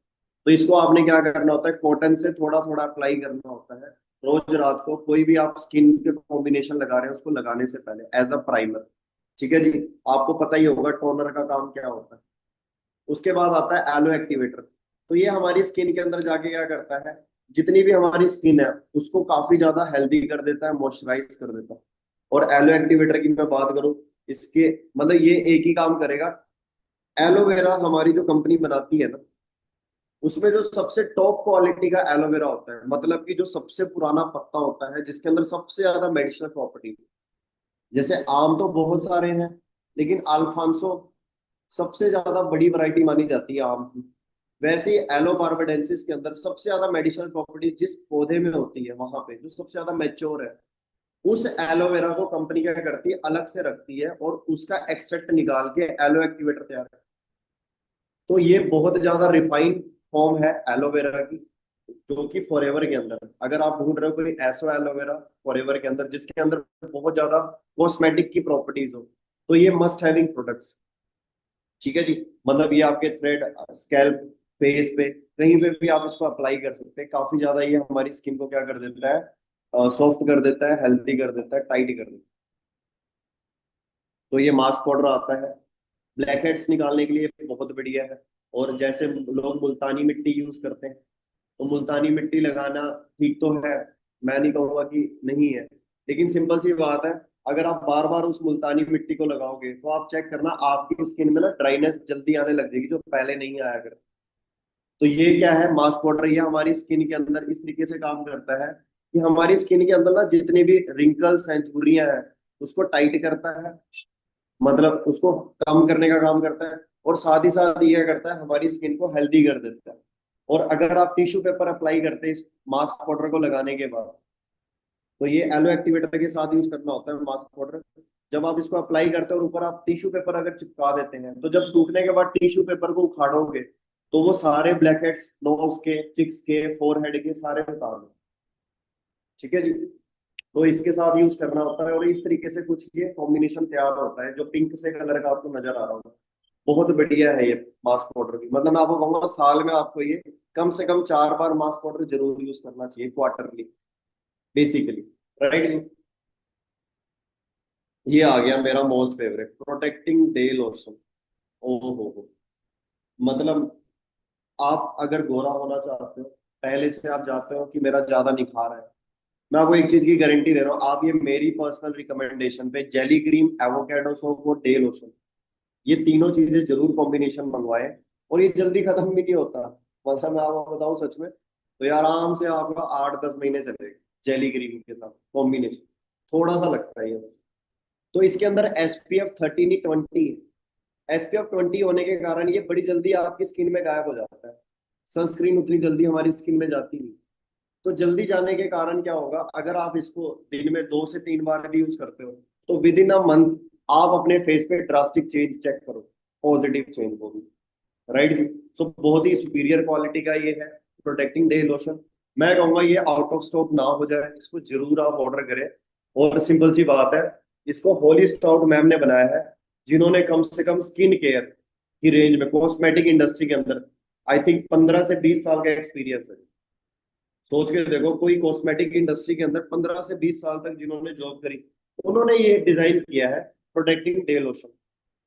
तो इसको आपने क्या करना होता है, कॉटन से थोड़ा थोड़ा अप्लाई करना होता है रोज रात को। कोई भी आप स्किन के कॉम्बिनेशन लगा रहे हैं उसको लगाने से पहले एज अ प्राइमर। ठीक है जी। आपको पता ही होगा टोनर का काम क्या होता है। उसके बाद आता है एलो एक्टिवेटर। तो ये हमारी स्किन के अंदर जाके क्या करता है, जितनी भी हमारी स्किन है उसको काफी ज्यादा हेल्दी कर देता है, मॉइस्चराइज कर देता है। और एलो एक्टिवेटर की मैं बात करूं, इसके मतलब ये एक ही काम करेगा। एलोवेरा हमारी जो कंपनी बनाती है ना, उसमें जो सबसे टॉप क्वालिटी का एलोवेरा होता है, मतलब कि जो सबसे पुराना पत्ता होता है जिसके अंदर सबसे ज्यादा मेडिसिनल प्रॉपर्टी। जैसे आम तो बहुत सारे हैं, लेकिन अल्फांसो सबसे ज्यादा बड़ी वैरायटी मानी जाती है आम की। वैसे ही एलो बार्बाडेंसिस के अंदर सबसे ज्यादा मेडिसिनल प्रॉपर्टीज जिस पौधे में होती है, वहां पे जो सबसे ज्यादा मैच्योर है, उस एलोवेरा को कंपनी क्या करती है, अलग से रखती है और उसका एक्सट्रैक्ट निकाल के एलो एक्टिवेटर तैयार करती है। तो ये बहुत ज्यादा रिफाइंड फॉर्म है एलोवेरा की, जो कि फॉरएवर के अंदर, अगर आप ढूंढ रहे हो कोई ऐसा एलोवेरा फॉरएवर के अंदर जिसके अंदर बहुत ज्यादा कॉस्मेटिक की प्रॉपर्टीज हो, तो ये मस्ट हैविंग प्रोडक्ट्स। ठीक है जी। मतलब ये आपके थ्रेड, स्कैल्प, फेस पे, कहीं पे भी आप इसको अप्लाई कर सकते हैं। काफी ज्यादा ये हमारी स्किन को क्या कर देता है, सॉफ्ट कर देता है, हेल्दी कर देता है, टाइट कर देता है। तो ये मास्क पाउडर आता है, ब्लैक हेड्स निकालने के लिए बहुत बढ़िया है। और जैसे लोग मुल्तानी मिट्टी यूज करते हैं, तो मुल्तानी मिट्टी लगाना ठीक तो है, मैं नहीं कहूँगा कि नहीं है, लेकिन सिंपल सी बात है, अगर आप बार बार उस मुल्तानी मिट्टी को लगाओगे तो आप चेक करना आपकी स्किन में ना ड्राइनेस जल्दी आने लग जाएगी, जो पहले नहीं आया कर। तो ये क्या है, मास्क पाउडर, ये हमारी स्किन के अंदर इस तरीके से काम करता है कि हमारी स्किन के अंदर ना जितने भी रिंकल्स हैं, झुर्रियां हैं, उसको टाइट करता है, मतलब उसको कम करने का काम करता है। और साथ ही साथ ये करता है, हमारी स्किन को हेल्दी कर देता है। और अगर आप टिश्यू पेपर अप्लाई करते हैं इस मास्क पाउडर को लगाने के बाद, तो ये एलो एक्टिवेटर के साथ यूज करना होता है मास्क पाउडर। जब आप इसको अप्लाई करते हैं और ऊपर आप टिश्यू पेपर अगर चिपका देते हैं, तो जब सूखने के बाद टिश्यू पेपर को उखाड़ोगे, तो वो सारे ब्लैक हेड्स नोज के, चिक्स के, फोरहेड के सारे उतार दो। ठीक है जी। तो इसके साथ यूज करना होता है, और इस तरीके से कुछ ये कॉम्बिनेशन तैयार होता है, जो पिंक से कलर का आपको नजर आ रहा होगा। बहुत बढ़िया है ये मास्क पाउडर भी, मतलब मैं आपको कहूंगा साल में आपको ये कम से कम 4 बार मास्क पाउडर जरूर यूज करना चाहिए, क्वार्टरली, बेसिकली। राइट। ये आ गया मेरा most favourite, protecting day lotion. ओहो हो, मतलब आप अगर गोरा होना चाहते हो, पहले से आप चाहते हो कि मेरा ज्यादा निखार है, मैं आपको एक चीज की गारंटी दे रहा हूँ, आप ये मेरी पर्सनल रिकमेंडेशन पे जेली क्रीम, एवोकेडो सोप और डे लोशन, ये तीनों चीजें जरूर कॉम्बिनेशन मंगवाएं। और ये जल्दी खत्म भी नहीं होता, मतलब मैं आपको बताऊं सच में, तो ये आराम से आपका 8-10 महीने चलेगा जेली क्रीम के साथ कॉम्बिनेशन। थोड़ा सा लगता है ये बस। तो इसके अंदर SPF 30 नहीं 20 है। SPF 20 होने के कारण ये बड़ी जल्दी आपकी स्किन में गायब हो जाता है, सनस्क्रीन उतनी जल्दी हमारी स्किन में जाती नहीं। तो जल्दी जाने के कारण क्या होगा, अगर आप इसको दिन में 2 से 3 बार भी यूज करते हो, तो विद इन अ मंथ आप अपने फेस पे ड्रास्टिक चेंज चेक करो, पॉजिटिव चेंज होगी। राइट जी। सो बहुत ही सुपीरियर क्वालिटी का ये है प्रोटेक्टिंग डे लोशन। मैं कहूंगा ये आउट ऑफ स्टॉक ना हो जाए, इसको जरूर आप ऑर्डर करें। और सिंपल सी बात है, इसको होली स्टाउट मैम ने बनाया है, जिन्होंने कम से कम स्किन केयर की रेंज में कॉस्मेटिक इंडस्ट्री के अंदर आई थिंक 15 से 20 साल का एक्सपीरियंस है। सोच के देखो, कोई कॉस्मेटिक इंडस्ट्री के अंदर 15 से 20 साल तक जिन्होंने जॉब करी, उन्होंने ये डिजाइन किया है प्रोटेक्टिंग डे लोशन।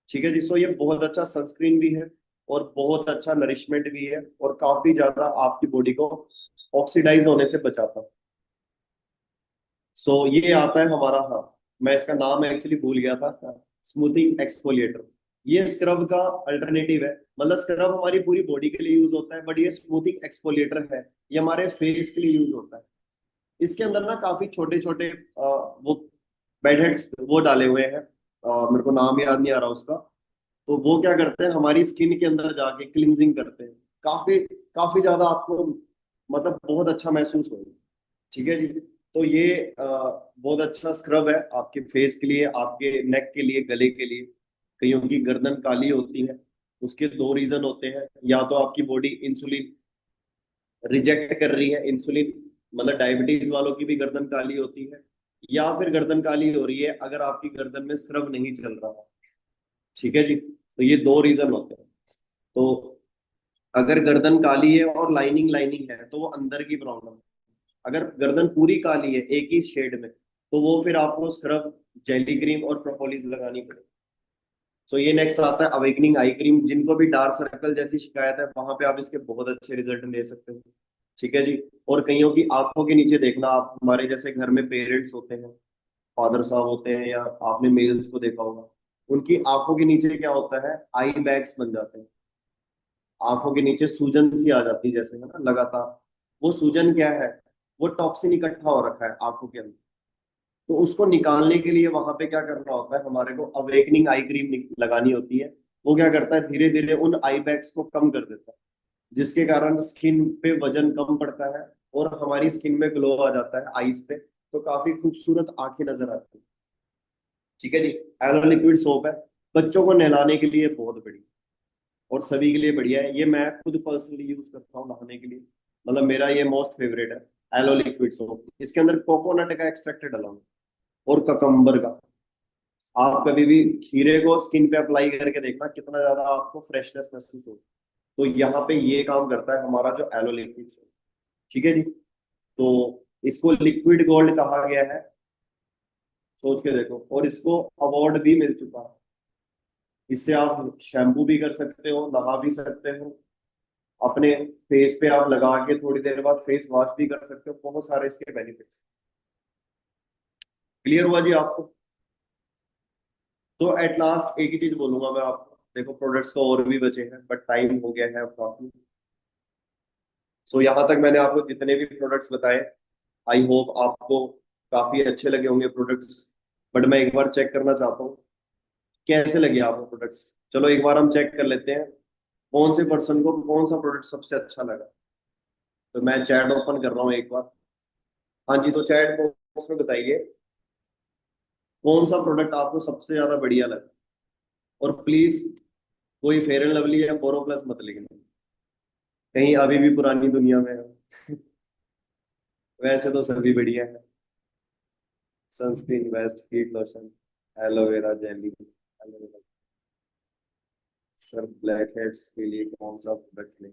ठीक है जी। सो ये बहुत अच्छा सनस्क्रीन भी है, और बहुत अच्छा नरिशमेंट भी है, और काफी ज्यादा आपकी बॉडी को ऑक्सीडाइज होने से बचाता है। सो ये आता है हमारा, हाँ, मैं इसका नाम एक्चुअली भूल गया था, स्मूथिंग एक्सफोलिएटर। ये स्क्रब का अल्टरनेटिव है, मतलब स्क्रब हमारी पूरी बॉडी के लिए यूज होता है, बट ये स्मूथिंग एक्सफोलिएटर है, ये हमारे फेस के लिए यूज होता है। इसके अंदर ना काफी छोटे छोटे वो बेड हेड्स वो डाले हुए हैं, मेरे को नाम याद नहीं आ रहा उसका। तो वो क्या करते हैं, हमारी स्किन के अंदर जाके क्लिनजिंग करते हैं, काफी काफी ज्यादा आपको मतलब बहुत अच्छा महसूस होगा। ठीक है जी। तो ये बहुत अच्छा स्क्रब है आपके फेस के लिए, आपके नेक के लिए, गले के लिए। कईयों की गर्दन काली होती है, उसके 2 रीजन होते हैं, या तो आपकी बॉडी इंसुलिन रिजेक्ट कर रही है, इंसुलिन, मतलब डायबिटीज वालों की भी गर्दन काली होती है, या फिर गर्दन काली हो रही है अगर आपकी गर्दन में स्क्रब नहीं चल रहा। ठीक है जी। तो ये 2 रीजन होते हैं। तो अगर गर्दन काली है और लाइनिंग लाइनिंग है, तो वो अंदर की प्रॉब्लम है। अगर गर्दन पूरी काली है एक ही शेड में, तो वो फिर आपको स्क्रब, जेली क्रीम और प्रोपोलिस लगानी पड़ेगी। तो ये नेक्स्ट आता है अवेकनिंग आई क्रीम। जिनको भी डार्क सर्कल जैसी शिकायत है, वहां पे आप इसके बहुत अच्छे रिजल्ट ले सकते हो। ठीक है जी। और कईयों की आंखों के नीचे देखना, आप हमारे जैसे घर में पेरेंट्स होते हैं, फादर साहब होते हैं, या आपने मेल्स को देखा होगा, उनकी आंखों के नीचे क्या होता है, आई बैग्स बन जाते हैं, आंखों के नीचे सूजन सी आ जाती है जैसे, है ना, लगातार। वो सूजन क्या है, वो टॉक्सिन इकट्ठा हो रखा है आंखों के अंदर। तो उसको निकालने के लिए वहां पे क्या करना होता है, हमारे को अवेकनिंग आई क्रीम लगानी होती है। वो क्या करता है, धीरे धीरे उन आई बैग्स को कम कर देता है, जिसके कारण स्किन पे वजन कम पड़ता है, और हमारी स्किन में ग्लो आ जाता है आईज पे, तो काफी खूबसूरत आंखें नजर आती है। ठीक है जी। एलो लिक्विड सोप है, बच्चों को नहलाने के लिए बहुत बढ़िया, और सभी के लिए बढ़िया है। ये मैं खुद पर्सनली यूज करता हूँ नहाने के लिए, मतलब मेरा ये मोस्ट फेवरेट है, एलो लिक्विड सोप। इसके अंदर कोकोनट का एक्सट्रैक्ट डाला हूँ, और ककम्बर का। आप कभी भी खीरे को स्किन पे अप्लाई करके देखना, कितना ज्यादा आपको फ्रेशनेस महसूस हो। तो यहाँ पे ये काम करता है हमारा जो एलो लिक्विड सोप। ठीक है जी। तो इसको लिक्विड गोल्ड कहा गया है, सोच के देखो, और इसको अवार्ड भी मिल चुका है। इससे आप शैम्पू भी कर सकते हो, नहा भी सकते हो, अपने फेस पे आप लगा के थोड़ी देर बाद फेस वॉश भी कर सकते हो, बहुत सारे इसके बेनिफिट्स। क्लियर हुआ जी आपको? तो एट लास्ट एक ही चीज बोलूंगा मैं आपको, देखो प्रोडक्ट्स तो और भी बचे हैं बट टाइम हो गया है अब काफी। सो यहाँ तक मैंने आपको जितने भी प्रोडक्ट्स बताए, आई होप आपको काफी अच्छे लगे होंगे प्रोडक्ट्स। बट मैं एक बार चेक करना चाहता हूँ कैसे लगे आपको प्रोडक्ट्स। चलो एक बार हम चेक कर लेते हैं कौन से पर्सन को कौन सा प्रोडक्ट सबसे अच्छा लगा। तो मैं चैट ओपन कर रहा हूँ एक बार। हाँ जी, तो चैट बॉक्स में बताइए कौन सा प्रोडक्ट आपको सबसे ज्यादा बढ़िया लगा। और प्लीज कोई फेयर एंड लवली या बोरो प्लस मत लिखना, कहीं अभी भी पुरानी दुनिया में है। वैसे तो सभी बढ़िया है। Sunscreen best, heat lotion, aloe vera jelly, aloe vera. Sir black heads के लिए कौन सा प्रोडक्ट लें?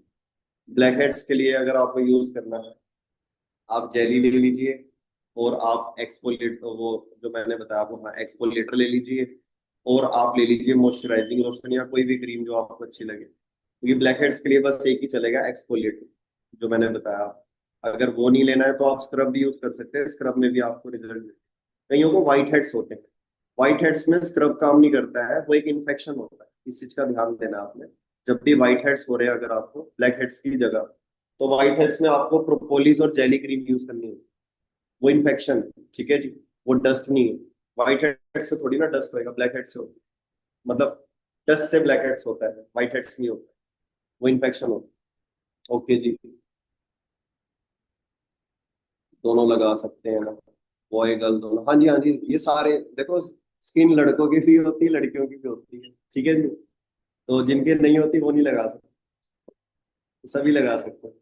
ब्लैक हेड्स के लिए अगर आपको यूज करना है, आप जेली ले लीजिए, और आप एक्सफोलिएट वो जो मैंने बताया आपको, हाँ एक्सफोलिएटर ले लीजिए, और आप ले लीजिए मॉइस्चराइजिंग लोशन या कोई भी क्रीम जो आपको अच्छी लगे, क्योंकि ब्लैक हेड्स के लिए बस एक ही चलेगा, एक्सफोलिएटर जो मैंने बताया। अगर वो नहीं लेना है तो आप स्क्रब भी यूज कर सकते हैं, स्क्रब में भी आपको रिजल्ट। कईयों को व्हाइट हेड्स होते हैं, व्हाइट हेड्स में स्क्रब काम नहीं करता है, वो एक इन्फेक्शन होता है, इस चीज का ध्यान देना आपने। जब भी व्हाइट हेड्स हो रहे हैं अगर आपको ब्लैक हेड्स की जगह, तो व्हाइट हेड्स में आपको प्रोपोलिस और जेली क्रीम यूज करनी है। वो इन्फेक्शन, ठीक है जी, वो डस्ट नहीं है। व्हाइट हेड से थोड़ी ना डस्ट होएगा, ब्लैक हेड से होता है। मतलब डस्ट से ब्लैक हेड्स होता है, व्हाइट हेड्स नहीं होता, वो इन्फेक्शन होता है। ओके जी, दोनों लगा सकते हैं ना, बॉय गर्ल दोनों, हाँ जी हाँ जी, ये सारे देखो, स्किन लड़कों की भी होती है लड़कियों की भी होती है, ठीक है जी। तो जिनके नहीं होती वो नहीं लगा सकते, सभी लगा सकते हैं।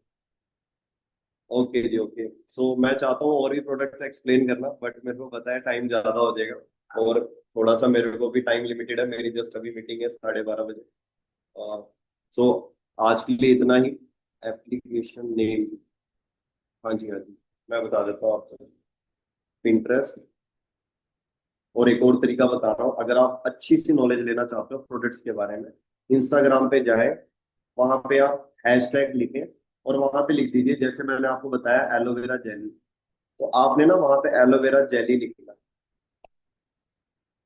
ओके जी, ओके। सो मैं चाहता हूँ और भी प्रोडक्ट्स एक्सप्लेन करना, बट मेरे को पता है टाइम ज्यादा हो जाएगा, और थोड़ा सा मेरे को भी टाइम लिमिटेड है, मेरी जस्ट अभी मीटिंग है 12:30 बजे। सो आज के लिए इतना ही। एप्लीकेशन नेम, हाँ जी हाँ जी, मैं बता देता हूँ आपको। Pinterest, और एक और तरीका बता रहा हूँ, अगर आप अच्छी सी नॉलेज लेना चाहते हो प्रोडक्ट्स के बारे में, इंस्टाग्राम पे जाए, वहां पे आप हैशटैग लिखें, और वहां पे लिख दीजिए जैसे मैंने आपको बताया एलोवेरा जेली। तो आपने ना वहां पे एलोवेरा जेली लिखना,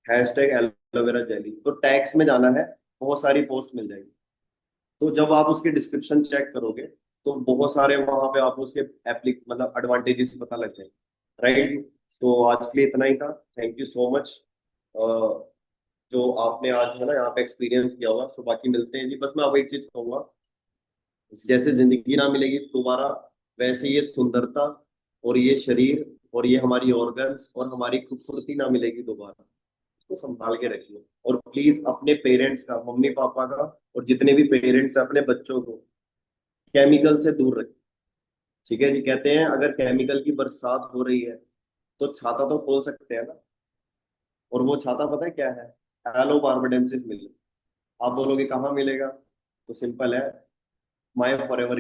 हैशटैग एलोवेरा जेली, तो टैग्स में जाना है, बहुत सारी पोस्ट मिल जाएगी। तो जब आप उसके डिस्क्रिप्शन चेक करोगे, तो बहुत सारे वहां पे आपको उसके एप्लिक मतलब एडवांटेजेस पता लग जाएंगे, राइट। तो आज के लिए इतना ही था, थैंक यू सो मच। जो आपने आज है ना यहाँ पे एक्सपीरियंस किया होगा, सो बाकी मिलते हैं जी। बस मैं आपको एक चीज कहूंगा, जैसे जिंदगी ना मिलेगी दोबारा, वैसे ये सुंदरता और ये शरीर और ये हमारी ऑर्गन्स और हमारी खूबसूरती ना मिलेगी दोबारा। इसको संभाल के रखिए, और प्लीज अपने पेरेंट्स का, मम्मी पापा का, और जितने भी पेरेंट्स हैं अपने बच्चों को केमिकल से दूर रखें। ठीक है जी, कहते हैं अगर केमिकल की बरसात हो रही है तो छाता तो खोल सकते हैं ना, और वो छाता पता है क्या है? एलो कार्बोडेंसिस मिले। आप बोलोगे कहाँ मिलेगा? तो सिंपल है, माय फॉरएवर